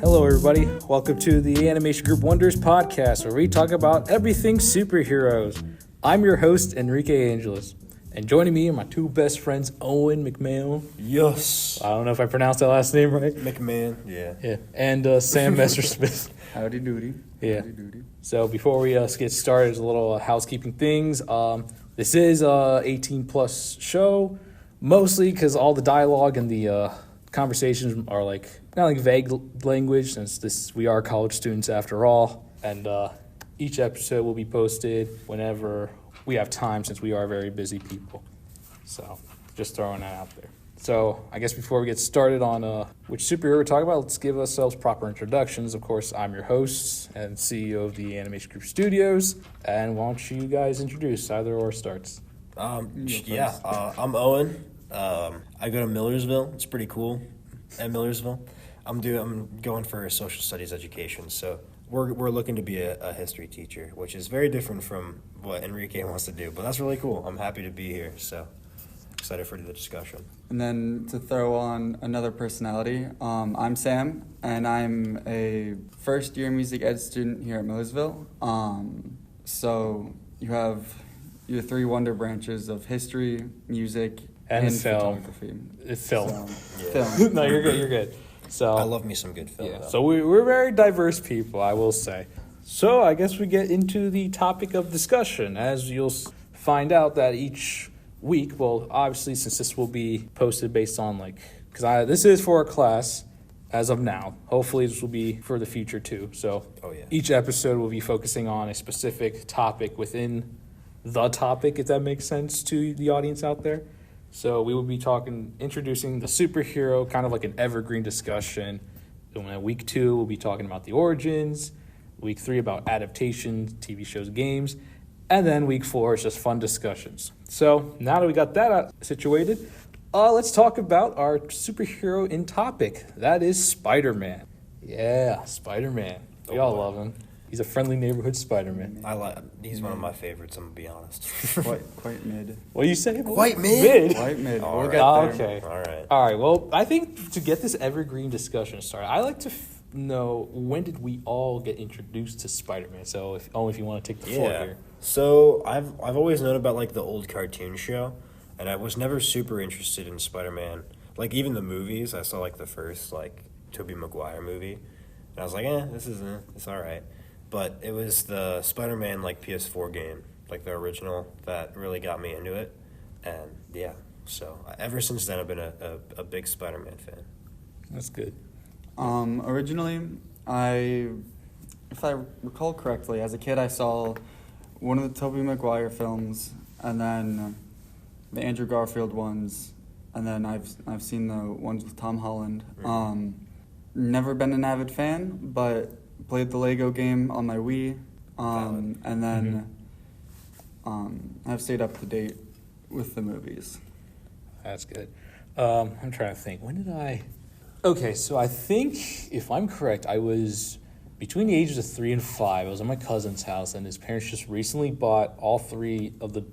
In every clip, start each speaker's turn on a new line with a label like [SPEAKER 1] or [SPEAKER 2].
[SPEAKER 1] Hello, everybody. Welcome to the AnimationGroup Wonders podcast, where we talk about everything superheroes. I'm your host, Enrique Angeles, and joining me are my two best friends, Owen McMahon.
[SPEAKER 2] Yes.
[SPEAKER 1] I don't know if I pronounced that last name right.
[SPEAKER 2] McMahon, yeah.
[SPEAKER 1] And Sam Messersmith.
[SPEAKER 3] Howdy doody.
[SPEAKER 1] Yeah.
[SPEAKER 3] Howdy doody.
[SPEAKER 1] So before we get started, there's a little housekeeping things. This is a 18-plus show, mostly because all the dialogue and the conversations are like kind of like vague language, since we are college students after all. And each episode will be posted whenever we have time, since we are very busy people. So just throwing that out there. So I guess before we get started on which superhero we're talking about, let's give ourselves proper introductions. Of course, I'm your host and CEO of the Animation Group Studios. And why don't you guys introduce, either or starts?
[SPEAKER 2] I'm Owen. I go to Millersville. It's pretty cool at Millersville. I'm going for a social studies education, so we're looking to be a history teacher, which is very different from what Enrique wants to do, but that's really cool. I'm happy to be here, so excited for the discussion.
[SPEAKER 3] And then to throw on another personality, I'm Sam, and I'm a first-year music ed student here at Millersville. So you have your three wonder branches of history, music, and
[SPEAKER 1] film.
[SPEAKER 3] photography.
[SPEAKER 1] It's film.
[SPEAKER 2] Yeah.
[SPEAKER 3] Film.
[SPEAKER 1] No, you're good. You're good. So
[SPEAKER 2] I love me some good film.
[SPEAKER 1] yeah.
[SPEAKER 2] Though.
[SPEAKER 1] So we're very diverse people, I will say. So I guess we get into the topic of discussion, as you'll find out that each week, well, obviously, since this will be posted based on this is for a class as of now. Hopefully this will be for the future too. So each episode will be focusing on a specific topic within the topic, if that makes sense to the audience out there. So we will be introducing the superhero, kind of like an evergreen discussion. Then week 2, we'll be talking about the origins. Week 3 about adaptations, TV shows, games. And then week 4 is just fun discussions. So now that we got that situated, let's talk about our superhero in topic. That is Spider-Man. Yeah, Spider-Man. We all love him. He's a friendly neighborhood Spider-Man.
[SPEAKER 2] He's one of my favorites, I'm gonna be honest.
[SPEAKER 3] Quite mid.
[SPEAKER 1] What do you say?
[SPEAKER 2] Quite mid?
[SPEAKER 3] Quite mid.
[SPEAKER 2] All
[SPEAKER 3] We'll
[SPEAKER 2] right.
[SPEAKER 3] get there.
[SPEAKER 1] Okay. All right. Well, I think to get this evergreen discussion started, I like to know, when did we all get introduced to Spider-Man? So, if you want to take the floor here.
[SPEAKER 2] So I've always known about like the old cartoon show, and I was never super interested in Spider-Man. Like even the movies, I saw like the first like Tobey Maguire movie, and I was like, it's all right. But it was the Spider-Man like PS4 game, like the original, that really got me into it. And yeah, so ever since then I've been a big Spider-Man fan.
[SPEAKER 1] That's good.
[SPEAKER 3] Originally, if I recall correctly, as a kid I saw one of the Tobey Maguire films, and then the Andrew Garfield ones, and then I've seen the ones with Tom Holland. Never been an avid fan, but played the Lego game on my Wii, and then I've stayed up to date with the movies.
[SPEAKER 1] That's good. I'm trying to think. When did I... Okay, so I think, if I'm correct, I was between the ages of 3 and 5. I was at my cousin's house, and his parents just recently bought all 3 of the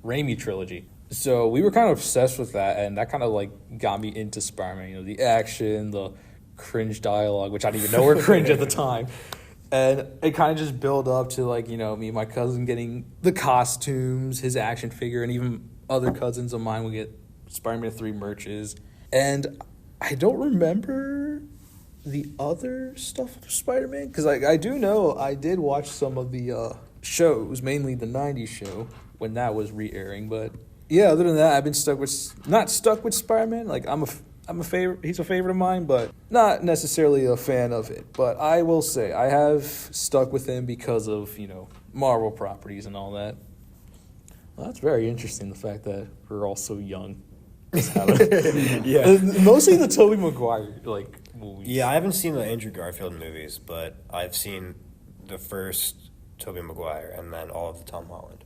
[SPEAKER 1] Raimi trilogy. So we were kind of obsessed with that, and that kind of like got me into Spider-Man. The action, the cringe dialogue, which I didn't even know were cringe at the time. And it kind of just built up to me and my cousin getting the costumes, his action figure, and even other cousins of mine would get Spider-Man 3 merches. And I don't remember the other stuff of Spider-Man, because I do know I did watch some of the shows, mainly the 90s show, when that was re-airing. But yeah, other than that, I've been not stuck with Spider-Man. I'm a favorite. He's a favorite of mine, but not necessarily a fan of it. But I will say I have stuck with him because of Marvel properties and all that. Well, that's very interesting. The fact that we're all so young.
[SPEAKER 2] Yeah.
[SPEAKER 1] Mostly the Tobey Maguire movies.
[SPEAKER 2] Yeah, I haven't seen the Andrew Garfield movies, but I've seen the first Tobey Maguire and then all of the Tom Holland.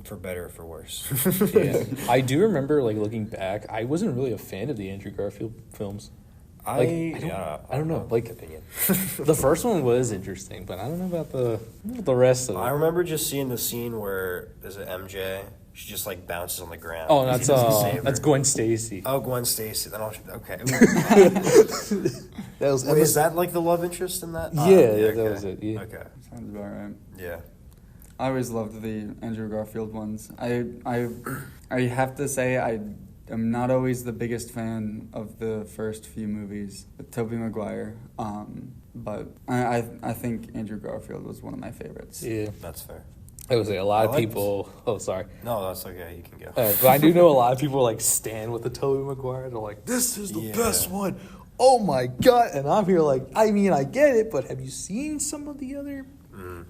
[SPEAKER 2] For better or for worse.
[SPEAKER 1] Yeah. I do remember looking back, I wasn't really a fan of the Andrew Garfield films. I don't know.
[SPEAKER 2] Opinion.
[SPEAKER 1] The first one was interesting, but I don't know about the rest of it.
[SPEAKER 2] I remember just seeing the scene where there's an MJ. She just bounces on the ground.
[SPEAKER 1] Oh, that's Gwen Stacy.
[SPEAKER 2] Oh, Gwen Stacy. Then okay.
[SPEAKER 1] That was
[SPEAKER 2] Wait, is that like the love interest in that?
[SPEAKER 1] Yeah, that was it. Yeah.
[SPEAKER 2] Okay.
[SPEAKER 3] Sounds about right.
[SPEAKER 2] Yeah.
[SPEAKER 3] I always loved the Andrew Garfield ones. I have to say I am not always the biggest fan of the first few movies with Tobey Maguire, but I think Andrew Garfield was one of my favorites.
[SPEAKER 1] Yeah.
[SPEAKER 2] That's fair.
[SPEAKER 1] I would say a lot of
[SPEAKER 2] liked-
[SPEAKER 1] people. Oh, sorry.
[SPEAKER 2] No, that's okay. You can go.
[SPEAKER 1] But I do know a lot of people like stand with the Tobey Maguire. They're like, "This is the
[SPEAKER 2] Yeah.
[SPEAKER 1] best one." Oh my god! And I'm here like, I mean, I get it, but have you seen some of the other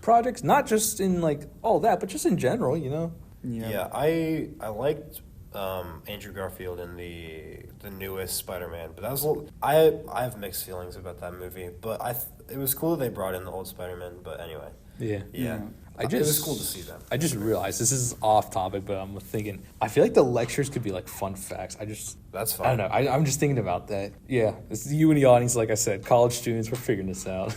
[SPEAKER 1] projects? Not just in like all that, but just in general, you know?
[SPEAKER 2] Yeah, I liked Andrew Garfield in the newest Spider-Man, but that was I have mixed feelings about that movie. But it was cool that they brought in the old Spider-Man. But anyway,
[SPEAKER 1] Yeah.
[SPEAKER 2] yeah.
[SPEAKER 1] It
[SPEAKER 2] It was cool to see them.
[SPEAKER 1] I just realized this is off topic, but I'm thinking I feel like the lectures could be like fun facts.
[SPEAKER 2] That's
[SPEAKER 1] I
[SPEAKER 2] fine.
[SPEAKER 1] don't know. I'm just thinking about that. Yeah, it's you and the audience. Like I said, college students, we're figuring this out.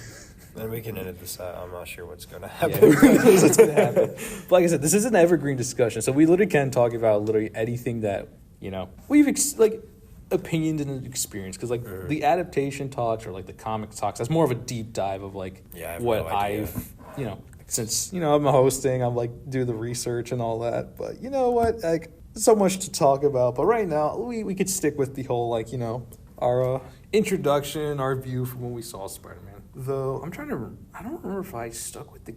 [SPEAKER 2] Then we can edit this out. I'm not sure what's going to
[SPEAKER 1] Yeah,
[SPEAKER 2] happen.
[SPEAKER 1] who knows what's gonna happen. But like I said, this is an evergreen discussion, so we literally can talk about literally anything that we've opinions and experience. Because like the adaptation talks or like the comic talks, that's more of a deep dive of like
[SPEAKER 2] Yeah, I have
[SPEAKER 1] what
[SPEAKER 2] no idea.
[SPEAKER 1] since I'm hosting, I'm like do the research and all that. But you know what, like so much to talk about. But right now we could stick with the whole our introduction, our view from when we saw Spider-Man. Though I don't remember if I stuck with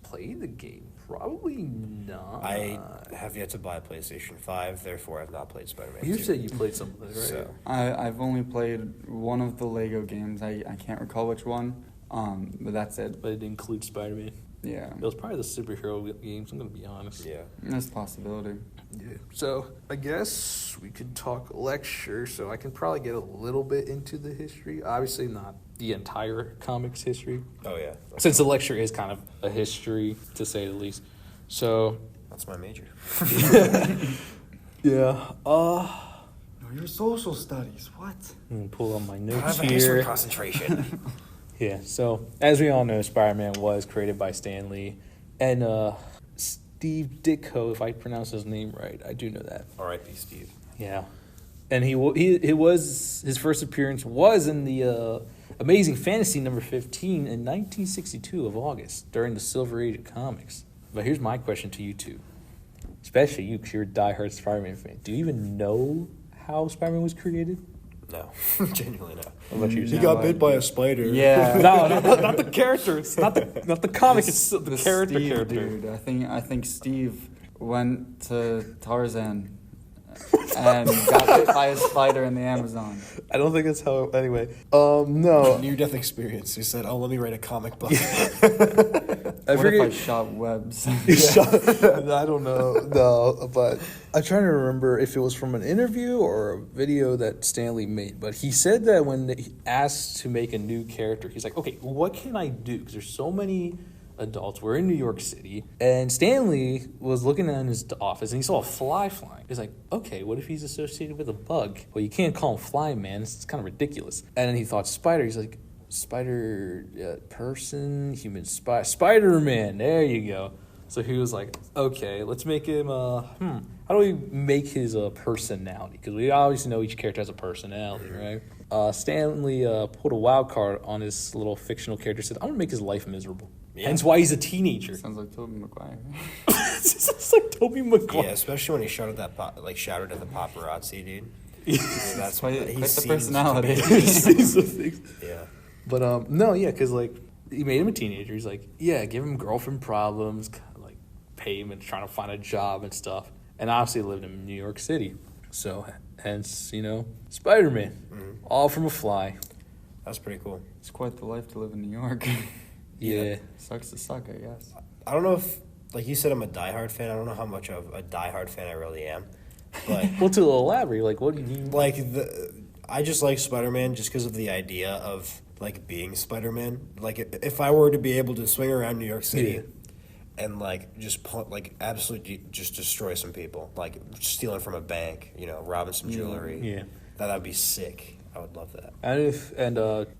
[SPEAKER 1] played the game. Probably not.
[SPEAKER 2] I have yet to buy a PlayStation 5, therefore I've not played Spider-Man 2.
[SPEAKER 1] You said you played some of it, right?
[SPEAKER 2] So,
[SPEAKER 3] I've only played one of the Lego games. I can't recall which one, but that's it.
[SPEAKER 1] But it includes Spider-Man.
[SPEAKER 3] Yeah,
[SPEAKER 1] It was probably the superhero games, I'm going to be honest.
[SPEAKER 2] yeah.
[SPEAKER 3] that's a possibility.
[SPEAKER 1] Yeah. So I guess we could talk lecture, so I can probably get a little bit into the history. Obviously not the entire comics history,
[SPEAKER 2] Oh, yeah.
[SPEAKER 1] since the lecture is kind of a history, to say the least. So,
[SPEAKER 2] That's my major.
[SPEAKER 1] yeah.
[SPEAKER 3] No, your social studies. What?
[SPEAKER 1] I'm going to pull on my
[SPEAKER 2] I
[SPEAKER 1] notes
[SPEAKER 2] have a history
[SPEAKER 1] here.
[SPEAKER 2] concentration.
[SPEAKER 1] Yeah, so as we all know, Spider-Man was created by Stan Lee and Steve Ditko, if I pronounce his name right. I do know that.
[SPEAKER 2] R.I.P. Steve.
[SPEAKER 1] Yeah, and his first appearance was in the Amazing Fantasy number 15 in 1962 of August during the Silver Age of comics. But here's my question to you two, especially you, because you're a diehard Spider-Man fan. Do you even know how Spider-Man was created?
[SPEAKER 2] No, genuinely no.
[SPEAKER 1] What about you?
[SPEAKER 3] He
[SPEAKER 1] Sam?
[SPEAKER 3] got bit by a
[SPEAKER 2] spider.
[SPEAKER 3] Yeah.
[SPEAKER 1] No, not the character. It's not the comic. It's the character.
[SPEAKER 3] Steve, dude. I think Steve went to Tarzan and got bit by a spider in the Amazon.
[SPEAKER 1] I don't think that's how. Anyway, no.
[SPEAKER 2] Near-death experience. He said, "Oh, let me write a comic book."
[SPEAKER 1] I
[SPEAKER 3] What if I
[SPEAKER 1] forget.
[SPEAKER 3] shot webs?
[SPEAKER 1] I don't know. No, but I'm trying to remember if it was from an interview or a video that Stan Lee made. But he said that when he asked to make a new character, he's like, "Okay, what can I do? Because there's so many adults. We're in New York City." And Stan Lee was looking in his office and he saw a fly flying. He's like, "Okay, what if he's associated with a bug? Well, you can't call him Fly Man. It's kind of ridiculous." And then he thought Spider. He's like, "Spider person, human Spider-Man." There you go. So he was like, "Okay, let's make him. How do we make his personality? Because we obviously know each character has a personality, right?" Stan Lee pulled a wild card on his little fictional character. Said, "I'm gonna make his life miserable."
[SPEAKER 2] Yeah.
[SPEAKER 1] Hence why he's a teenager.
[SPEAKER 3] Sounds like Tobey Maguire.
[SPEAKER 1] It's like Tobey Maguire.
[SPEAKER 2] Yeah, especially when he shouted at the paparazzi, dude. That's
[SPEAKER 3] Quite
[SPEAKER 2] he
[SPEAKER 3] the
[SPEAKER 2] seems to
[SPEAKER 3] personality.
[SPEAKER 2] be-
[SPEAKER 1] He sees the things.
[SPEAKER 2] Yeah.
[SPEAKER 1] But no, yeah, because like he made him a teenager. He's like, yeah, give him girlfriend problems, kinda, like pay him and trying to find a job and stuff. And obviously lived in New York City, so hence Spider-Man, all from a fly.
[SPEAKER 2] That's pretty cool.
[SPEAKER 3] It's quite the life to live in New York.
[SPEAKER 1] Yeah.
[SPEAKER 3] Sucks to suck, I guess.
[SPEAKER 2] I don't know if, like you said, I'm a diehard fan. I don't know how much of a diehard fan I really am, but
[SPEAKER 1] Well, to elaborate, like, what do you mean?
[SPEAKER 2] like I just like Spider-Man just because of the idea of like being Spider-Man. Like if I were to be able to swing around New York City.
[SPEAKER 1] Yeah.
[SPEAKER 2] And like just absolutely just destroy some people, like stealing from a bank, robbing some jewelry.
[SPEAKER 1] Yeah.
[SPEAKER 2] That'd be sick. I would love that.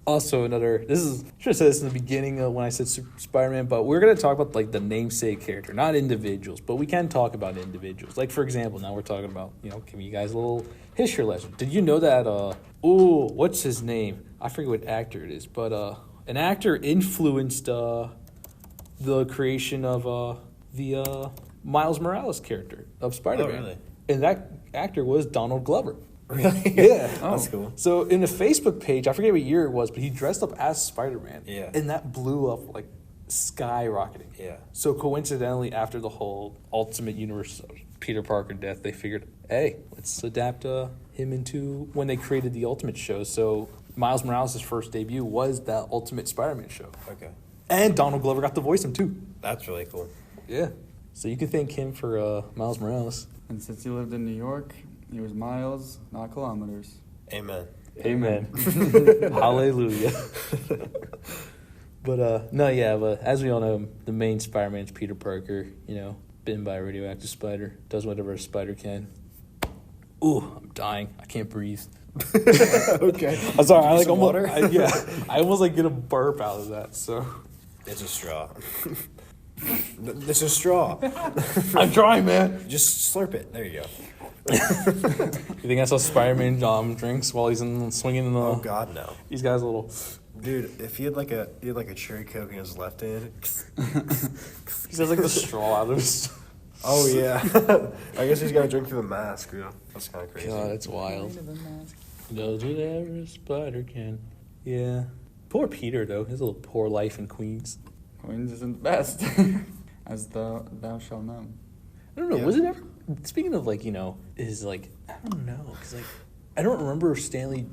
[SPEAKER 1] Also another. This is should have said this in the beginning when I said Spider-Man, but we're gonna talk about like the namesake character, not individuals, but we can talk about individuals. Like for example, now we're talking about giving you guys a little history lesson. Did you know that? What's his name? I forget what actor it is, but an actor influenced the creation of the Miles Morales character of Spider-Man.
[SPEAKER 2] Oh, really?
[SPEAKER 1] And that actor was Donald Glover.
[SPEAKER 2] Really?
[SPEAKER 1] Yeah.
[SPEAKER 2] That's cool.
[SPEAKER 1] So in the Facebook page, I forget what year it was, but he dressed up as Spider-Man.
[SPEAKER 2] Yeah.
[SPEAKER 1] And that blew up like skyrocketing.
[SPEAKER 2] Yeah.
[SPEAKER 1] So coincidentally, after the whole Ultimate Universe Peter Parker death, they figured, hey, let's adapt him into when they created the Ultimate show. So Miles Morales' first debut was that Ultimate Spider-Man show.
[SPEAKER 2] Okay.
[SPEAKER 1] And Donald Glover got to voice him too.
[SPEAKER 2] That's really cool.
[SPEAKER 1] Yeah. So you can thank him for Miles Morales.
[SPEAKER 3] And since he lived in New York, he was miles, not kilometers.
[SPEAKER 2] Amen.
[SPEAKER 1] Amen. Hallelujah. But but as we all know, the main Spider-Man's Peter Parker, bitten by a radioactive spider, does whatever a spider can. Ooh, I'm dying. I can't breathe.
[SPEAKER 2] Okay.
[SPEAKER 1] I'm sorry, I
[SPEAKER 2] Some
[SPEAKER 1] almost
[SPEAKER 2] water?
[SPEAKER 1] I almost get a burp out of that, so
[SPEAKER 2] It's a straw. It's a straw.
[SPEAKER 1] I'm trying, man.
[SPEAKER 2] Just slurp it. There you go.
[SPEAKER 1] You think that's how Spider-Man drinks while he's swinging in the?
[SPEAKER 2] Oh God, no.
[SPEAKER 1] These guys a little.
[SPEAKER 2] Dude, if he had like a cherry coke in his left hand.
[SPEAKER 1] He says like the straw out of his.
[SPEAKER 2] Oh yeah. I guess he's got to drink through the mask. Yeah. That's kind of crazy.
[SPEAKER 1] God, that's wild. Does whatever a spider can. Yeah. Poor Peter though. His little poor life in Queens.
[SPEAKER 3] Queens isn't the best, as thou shalt know.
[SPEAKER 1] I don't know.
[SPEAKER 2] Yeah.
[SPEAKER 1] Was it ever? Speaking of is I don't know, because I don't remember Stanley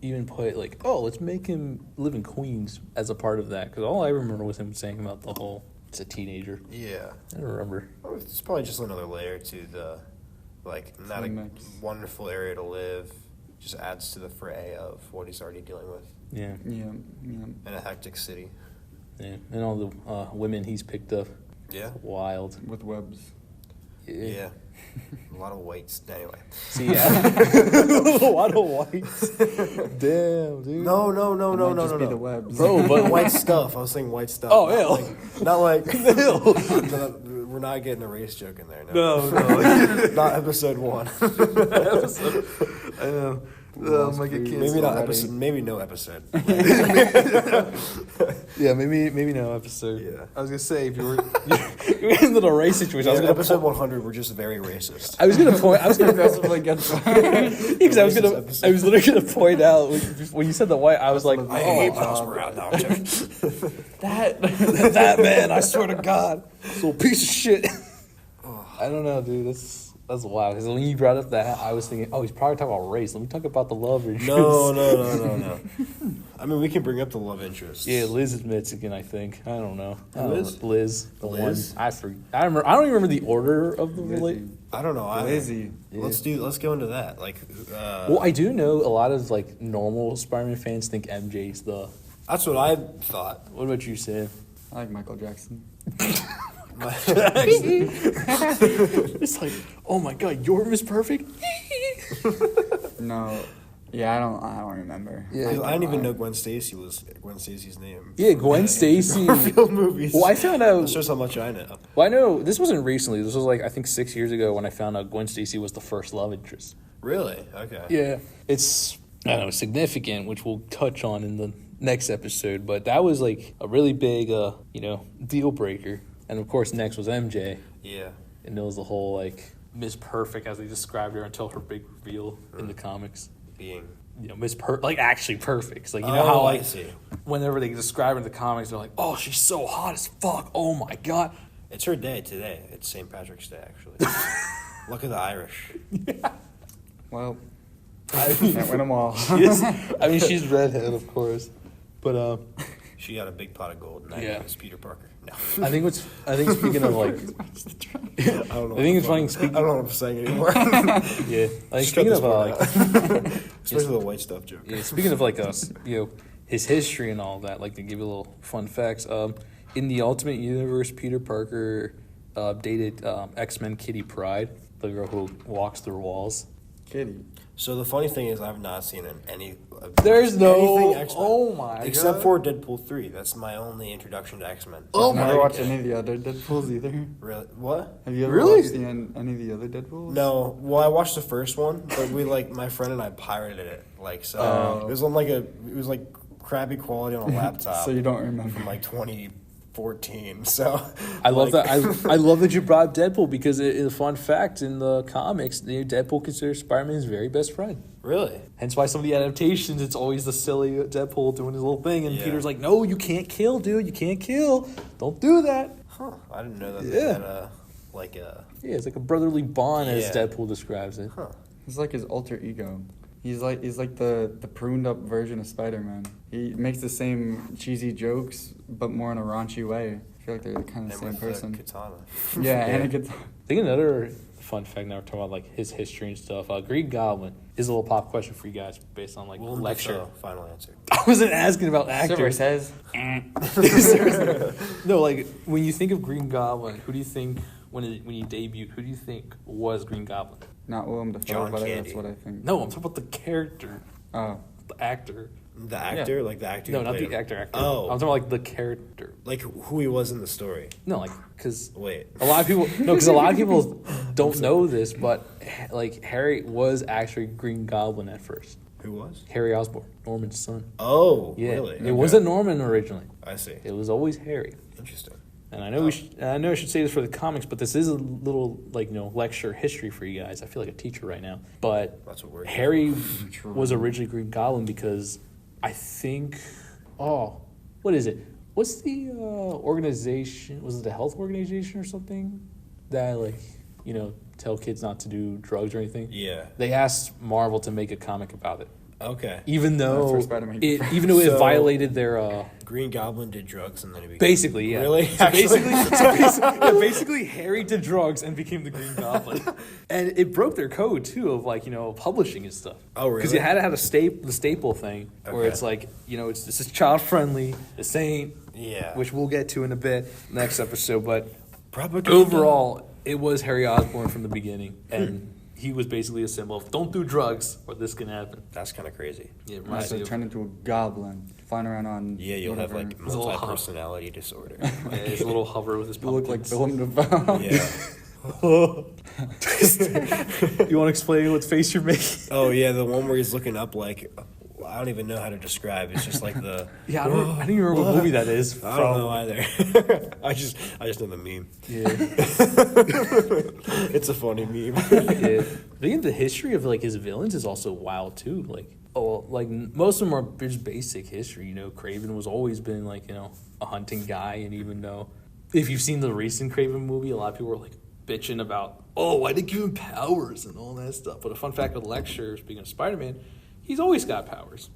[SPEAKER 1] even put let's make him live in Queens as a part of that, because all I remember was him saying about the whole it's a teenager.
[SPEAKER 2] Yeah.
[SPEAKER 1] I don't remember.
[SPEAKER 2] Well, it's probably just another layer to the, not a
[SPEAKER 3] mix.
[SPEAKER 2] wonderful area to live. Just adds to the fray of what he's already dealing with
[SPEAKER 1] Yeah.
[SPEAKER 3] Yeah.
[SPEAKER 2] in a hectic city.
[SPEAKER 1] Yeah. And all the women he's picked up.
[SPEAKER 2] Yeah.
[SPEAKER 1] Wild.
[SPEAKER 3] With webs.
[SPEAKER 2] Yeah. A lot of weights. Anyway.
[SPEAKER 1] See, yeah. A lot of whites. Damn, dude.
[SPEAKER 2] No.
[SPEAKER 3] Might just be the webs.
[SPEAKER 1] Bro, but
[SPEAKER 2] White stuff. I was saying white stuff.
[SPEAKER 1] Oh,
[SPEAKER 2] Not like
[SPEAKER 1] Ew.
[SPEAKER 2] we're not getting a race joke in there.
[SPEAKER 1] No.
[SPEAKER 2] Not episode 1.
[SPEAKER 1] I know. Might get canceled.
[SPEAKER 2] Maybe not
[SPEAKER 3] already.
[SPEAKER 2] episode. Maybe no episode.
[SPEAKER 1] Yeah, maybe no episode.
[SPEAKER 2] Yeah.
[SPEAKER 1] I was gonna say if you're in the race situation, I was gonna
[SPEAKER 2] episode 100. We're just very racist.
[SPEAKER 1] I was gonna
[SPEAKER 3] Aggressively gets
[SPEAKER 1] because I was literally gonna point out when you said the white, I was like,
[SPEAKER 2] I hate Miles Morales. No, I'm joking.
[SPEAKER 1] that man, I swear to God, this little piece of shit. I don't know, dude. That's wild. Because when you brought up that, I was thinking, he's probably talking about race. Let me talk about the love interest.
[SPEAKER 2] No. I mean, we can bring up the love interest.
[SPEAKER 1] Yeah, Liz is Mexican, I think. I don't know.
[SPEAKER 2] Liz?
[SPEAKER 1] Liz, the
[SPEAKER 2] Liz?
[SPEAKER 1] one. I don't even remember the order of the
[SPEAKER 2] I don't know.
[SPEAKER 3] Lazy.
[SPEAKER 2] Let's go into that.
[SPEAKER 1] Well, I do know a lot of normal Spider-Man fans think MJ's the.
[SPEAKER 2] That's what I thought.
[SPEAKER 1] What about you, Sam?
[SPEAKER 3] I like Michael Jackson.
[SPEAKER 1] It's like, oh my God, you're Miss Perfect.
[SPEAKER 3] No. Yeah, I don't remember.
[SPEAKER 1] Yeah.
[SPEAKER 2] I didn't even know Gwen Stacy's name.
[SPEAKER 1] Yeah, Gwen Stacy.
[SPEAKER 2] Garfield movies.
[SPEAKER 1] Well, I found out.
[SPEAKER 2] That shows how much I know.
[SPEAKER 1] Well, I know this wasn't recently. This was I think 6 years ago when I found out Gwen Stacy was the first love interest.
[SPEAKER 2] Really? Okay.
[SPEAKER 1] Yeah, it's significant, which we'll touch on in the next episode. But that was a really big, deal breaker. And of course, next was MJ.
[SPEAKER 2] Yeah.
[SPEAKER 1] And it was the whole Miss Perfect as they described her until her big reveal in the comics.
[SPEAKER 2] Being.
[SPEAKER 1] Miss actually perfect. 'Cause, how
[SPEAKER 2] I see.
[SPEAKER 1] whenever they describe her in the comics, they're like, oh, she's so hot as fuck. Oh my God.
[SPEAKER 2] It's her day today. It's St. Patrick's Day, actually. Look at the Irish.
[SPEAKER 3] Well, I can't win them all.
[SPEAKER 1] She's redhead, of course. But
[SPEAKER 2] She got a big pot of gold, and that
[SPEAKER 1] Yeah.
[SPEAKER 2] is Peter Parker. No.
[SPEAKER 1] I think speaking of
[SPEAKER 2] I don't know.
[SPEAKER 1] I think it's funny.
[SPEAKER 2] I don't know what I'm saying anymore.
[SPEAKER 1] Yeah, speaking of
[SPEAKER 2] Especially the white stuff joke.
[SPEAKER 1] yeah, speaking of us, his history and all that. To give you a little fun facts. In the Ultimate Universe, Peter Parker dated X-Men Kitty Pryde, the girl who walks through walls.
[SPEAKER 3] Kitty.
[SPEAKER 2] So the funny thing is, I've not seen anything X-Men.
[SPEAKER 1] Oh my
[SPEAKER 2] except
[SPEAKER 1] God.
[SPEAKER 2] for Deadpool 3. That's my only introduction to X-Men.
[SPEAKER 1] Oh
[SPEAKER 3] I've
[SPEAKER 1] my
[SPEAKER 3] never watched
[SPEAKER 1] God.
[SPEAKER 3] any of the other Deadpools either.
[SPEAKER 2] Really? What?
[SPEAKER 3] Have you ever
[SPEAKER 1] Really?
[SPEAKER 3] watched any of the other Deadpools?
[SPEAKER 2] No. Well, I watched the first one, but my friend and I pirated it. It was on crappy quality on a laptop.
[SPEAKER 3] So you don't remember.
[SPEAKER 2] From 2014. So
[SPEAKER 1] I love that. I love that you brought up Deadpool because a fun fact in the comics, Deadpool considers Spider-Man's very best friend.
[SPEAKER 2] Really?
[SPEAKER 1] Hence why some of the adaptations, it's always the silly Deadpool doing his little thing, and
[SPEAKER 2] Yeah.
[SPEAKER 1] Peter's like, "No, you can't kill, dude. You can't kill. Don't do that."
[SPEAKER 2] Huh. I didn't know that.
[SPEAKER 1] Yeah.
[SPEAKER 2] They had
[SPEAKER 1] Yeah, it's like a brotherly bond, as
[SPEAKER 2] Yeah.
[SPEAKER 1] Deadpool describes it.
[SPEAKER 2] Huh.
[SPEAKER 3] He's like his alter ego. He's like the pruned up version of Spider-Man. He makes the same cheesy jokes, but more in a raunchy way. I feel like they're kind of the same person.
[SPEAKER 2] Katana.
[SPEAKER 3] Yeah, and a guitar.
[SPEAKER 1] I think another fun fact now we're talking about his history and stuff. Green Goblin is a little pop question for you guys based on lecture.
[SPEAKER 2] Final answer.
[SPEAKER 1] I wasn't asking about
[SPEAKER 3] Silver
[SPEAKER 1] actors.
[SPEAKER 3] says.
[SPEAKER 1] No, when you think of Green Goblin, who do you think when he debuted? Who do you think was Green Goblin?
[SPEAKER 3] Not Willem Dafoe,
[SPEAKER 2] John
[SPEAKER 3] but
[SPEAKER 2] Candy.
[SPEAKER 3] that's what I think.
[SPEAKER 1] No, I'm talking about the character,
[SPEAKER 3] Oh.
[SPEAKER 1] the actor.
[SPEAKER 2] The actor? Like the actor
[SPEAKER 1] No,
[SPEAKER 2] who
[SPEAKER 1] not
[SPEAKER 2] played
[SPEAKER 1] the
[SPEAKER 2] him?
[SPEAKER 1] actor.
[SPEAKER 2] Oh.
[SPEAKER 1] I'm talking about the character.
[SPEAKER 2] Like who he was in the story.
[SPEAKER 1] No, because
[SPEAKER 2] Wait.
[SPEAKER 1] a lot of people don't know this, but Harry was actually Green Goblin at first.
[SPEAKER 2] Who was?
[SPEAKER 1] Harry Osborn, Norman's son.
[SPEAKER 2] Oh,
[SPEAKER 1] Yeah,
[SPEAKER 2] really?
[SPEAKER 1] it wasn't Norman originally.
[SPEAKER 2] I see.
[SPEAKER 1] It was always Harry.
[SPEAKER 2] Interesting.
[SPEAKER 1] And I know I know I should say this for the comics, but this is a little lecture history for you guys. I feel like a teacher right now. But
[SPEAKER 2] That's what we're
[SPEAKER 1] Harry was originally Green Goblin because I think what is it? What's the organization? Was it the health organization or something that tell kids not to do drugs or anything?
[SPEAKER 2] Yeah.
[SPEAKER 1] They asked Marvel to make a comic about it.
[SPEAKER 2] Okay.
[SPEAKER 1] Even though
[SPEAKER 3] for Spider-Man.
[SPEAKER 1] it
[SPEAKER 2] So-
[SPEAKER 1] violated their
[SPEAKER 2] Green Goblin did drugs and then he became...
[SPEAKER 1] basically, yeah.
[SPEAKER 2] Really?
[SPEAKER 1] So basically, Harry did drugs and became the Green Goblin, and it broke their code too of publishing and stuff.
[SPEAKER 2] Oh, really?
[SPEAKER 1] Because you had to have the staple thing where
[SPEAKER 2] Okay.
[SPEAKER 1] it's this is child friendly. This ain't,
[SPEAKER 2] Yeah.
[SPEAKER 1] which we'll get to in a bit next episode. But
[SPEAKER 2] Propaganda.
[SPEAKER 1] overall, it was Harry Osborn from the beginning, and he was basically a symbol of don't do drugs or this can happen.
[SPEAKER 2] That's kind of crazy.
[SPEAKER 1] Yeah, it
[SPEAKER 3] Might
[SPEAKER 1] reminds me of,
[SPEAKER 3] turn into a goblin, flying around on.
[SPEAKER 2] Yeah, you'll
[SPEAKER 3] whatever.
[SPEAKER 2] have
[SPEAKER 1] a little hot.
[SPEAKER 2] multi-personality disorder.
[SPEAKER 1] yeah, his little hover with his
[SPEAKER 3] You look like
[SPEAKER 1] pumpkins.
[SPEAKER 3] Willem Dafoe.
[SPEAKER 2] Yeah.
[SPEAKER 1] You want to explain what face you're making?
[SPEAKER 2] Oh yeah, the one where he's looking up I don't even know how to describe. It's just like the.
[SPEAKER 1] Yeah, I don't even remember what movie that is.
[SPEAKER 2] I don't know either. I just know the meme.
[SPEAKER 1] Yeah.
[SPEAKER 2] It's a funny meme.
[SPEAKER 1] Yeah. I think the history of his villains is also wild too. Most of them are just basic history. Kraven was always been a hunting guy, and even though if you've seen the recent Kraven movie, a lot of people were bitching about why they give him powers and all that stuff. But a fun fact of the lecture, speaking of Spider-Man, he's always got powers.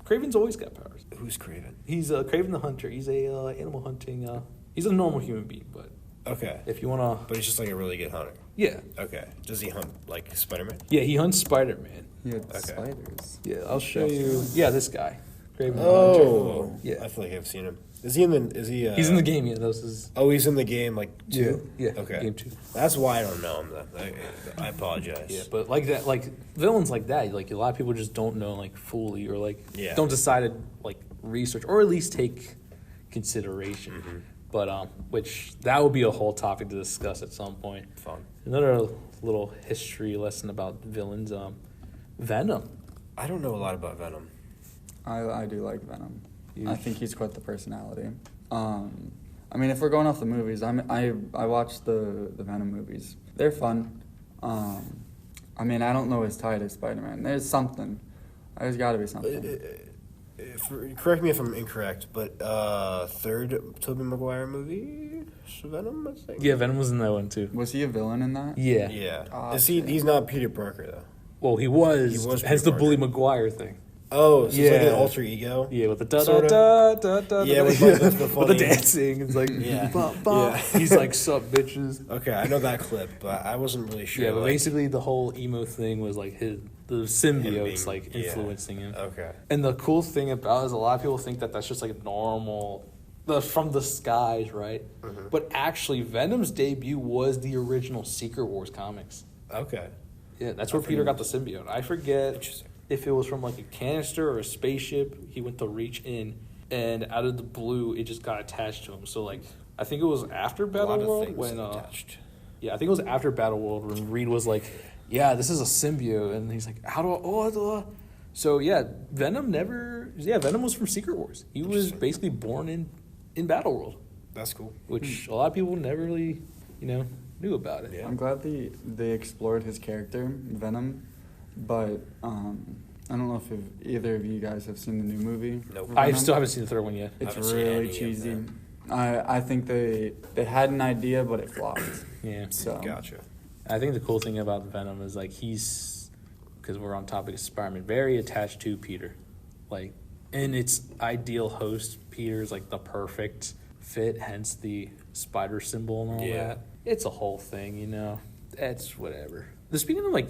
[SPEAKER 1] Kraven's always got powers.
[SPEAKER 2] Who's Kraven?
[SPEAKER 1] He's Kraven the Hunter. He's a animal hunting. He's a normal human being, but
[SPEAKER 2] Okay.
[SPEAKER 1] if you wanna,
[SPEAKER 2] But he's just a really good hunter.
[SPEAKER 1] yeah.
[SPEAKER 2] Okay. Does he hunt like Spider-Man?
[SPEAKER 1] Yeah, he hunts Spider-Man.
[SPEAKER 3] He had
[SPEAKER 2] Okay.
[SPEAKER 3] spiders.
[SPEAKER 1] Yeah, I'll show you. Yeah, this guy. Kraven the
[SPEAKER 2] Oh.
[SPEAKER 1] Hunter. Yeah.
[SPEAKER 2] I feel like I've seen him. Is he in the? Is he?
[SPEAKER 1] He's in the game, yeah. Those is
[SPEAKER 2] Oh, he's in the game, two.
[SPEAKER 1] Yeah.
[SPEAKER 2] Okay.
[SPEAKER 1] Game 2.
[SPEAKER 2] That's why I don't know him. Then I apologize.
[SPEAKER 1] Yeah, but villains like that, a lot of people just don't know fully or
[SPEAKER 2] Yeah.
[SPEAKER 1] don't decide to research or at least take consideration.
[SPEAKER 2] Mm-hmm.
[SPEAKER 1] But which that would be a whole topic to discuss at some point.
[SPEAKER 2] Fun.
[SPEAKER 1] Another little history lesson about villains, Venom.
[SPEAKER 2] I don't know a lot about Venom.
[SPEAKER 3] I do like Venom.
[SPEAKER 1] You-
[SPEAKER 3] I think he's quite the personality. If we're going off the movies, I watched the Venom movies. They're fun. I don't know his tie to Spider-Man. There's something. There's got to be something.
[SPEAKER 2] Correct me if I'm incorrect, but third Tobey Maguire movie, Venom, I think.
[SPEAKER 1] Yeah, Venom was in that one too.
[SPEAKER 3] Was he a villain in that?
[SPEAKER 1] Yeah.
[SPEAKER 2] Yeah.
[SPEAKER 3] Ah,
[SPEAKER 2] Is he?
[SPEAKER 3] shit.
[SPEAKER 2] He's not Peter Parker though.
[SPEAKER 1] Well, he was.
[SPEAKER 2] He was
[SPEAKER 1] hence the
[SPEAKER 2] Peter
[SPEAKER 1] Bully
[SPEAKER 2] Parker.
[SPEAKER 1] Maguire thing.
[SPEAKER 2] Oh, so it's like
[SPEAKER 1] Yeah.
[SPEAKER 2] an alter ego.
[SPEAKER 1] Yeah, with the da da
[SPEAKER 2] Sorta.
[SPEAKER 1] da da da.
[SPEAKER 2] Yeah,
[SPEAKER 1] da,
[SPEAKER 2] with
[SPEAKER 1] da,
[SPEAKER 2] the
[SPEAKER 1] with the
[SPEAKER 2] funny-
[SPEAKER 1] dancing. It's like
[SPEAKER 2] Yeah.
[SPEAKER 1] bop, bop.
[SPEAKER 2] Yeah.
[SPEAKER 1] He's like, sup, bitches.
[SPEAKER 2] Okay, I know that clip, but I wasn't really sure.
[SPEAKER 1] Yeah, but basically the whole emo thing was the symbiotes
[SPEAKER 2] being- yeah.
[SPEAKER 1] influencing him.
[SPEAKER 2] Okay.
[SPEAKER 1] And the cool thing about it is a lot of people think that that's just normal, from the skies, right?
[SPEAKER 2] Mm-hmm.
[SPEAKER 1] But actually, Venom's debut was the original Secret Wars comics.
[SPEAKER 2] Okay.
[SPEAKER 1] Yeah, that's where Peter got the symbiote. I forget if it was from like a canister or a spaceship. He went to reach in, and out of the blue, it just got attached to him. So like, I think it was after Battleworld when yeah, I think it was after Battleworld when Reed was like, "Yeah, this is a symbiote," and he's like, "How do I?" Oh, so yeah, Venom was from Secret Wars. He was basically born in Battleworld.
[SPEAKER 2] That's cool.
[SPEAKER 1] Which a lot of people never really, knew about it.
[SPEAKER 2] Yeah.
[SPEAKER 3] I'm glad they explored his character, Venom, but I don't know if either of you guys have seen the new movie.
[SPEAKER 2] Nope.
[SPEAKER 1] I still haven't seen the third one yet.
[SPEAKER 3] It's
[SPEAKER 2] haven't seen
[SPEAKER 3] really
[SPEAKER 2] any
[SPEAKER 3] cheesy.
[SPEAKER 2] of
[SPEAKER 3] I think they had an idea, but it flopped.
[SPEAKER 1] Yeah.
[SPEAKER 3] So
[SPEAKER 2] Gotcha.
[SPEAKER 1] I think the cool thing about Venom is like because we're on topic of Spider-Man, very attached to Peter. Like, in its ideal host, Peter is like the perfect fit, hence the spider symbol and all that. It's a whole thing, That's whatever. Speaking of like,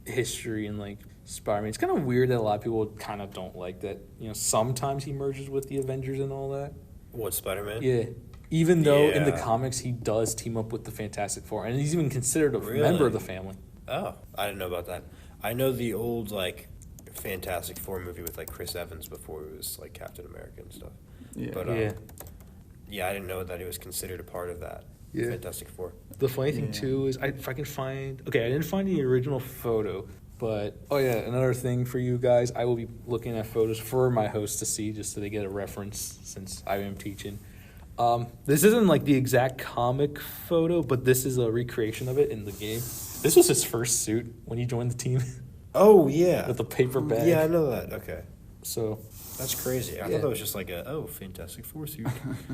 [SPEAKER 1] history and like Spider-Man, it's kind of weird that a lot of people kind of don't like that. Sometimes he merges with the Avengers and all that.
[SPEAKER 2] What, Spider-Man?
[SPEAKER 1] Yeah. Even though in the
[SPEAKER 2] Yeah.
[SPEAKER 1] comics he does team up with the Fantastic Four, and he's even considered a member of the family.
[SPEAKER 2] Oh, I didn't know about that. I know the old like Fantastic Four movie with like Chris Evans before he was like Captain America and stuff.
[SPEAKER 3] yeah.
[SPEAKER 2] But
[SPEAKER 1] Yeah.
[SPEAKER 2] yeah, I didn't know that he was considered a part of that.
[SPEAKER 1] Yeah.
[SPEAKER 2] Fantastic Four.
[SPEAKER 1] The funny thing
[SPEAKER 3] Yeah.
[SPEAKER 1] too is if I can find. Okay, I didn't find the original photo, but another thing for you guys, I will be looking at photos for my hosts to see, just so they get a reference since I am teaching. This isn't like the exact comic photo, but this is a recreation of it in the game. This was his first suit when he joined the team
[SPEAKER 2] Oh yeah.
[SPEAKER 1] with the paper bag.
[SPEAKER 2] Yeah, I know that. Okay.
[SPEAKER 1] So
[SPEAKER 2] That's crazy. I
[SPEAKER 1] Yeah.
[SPEAKER 2] thought that was just like Fantastic Four suit.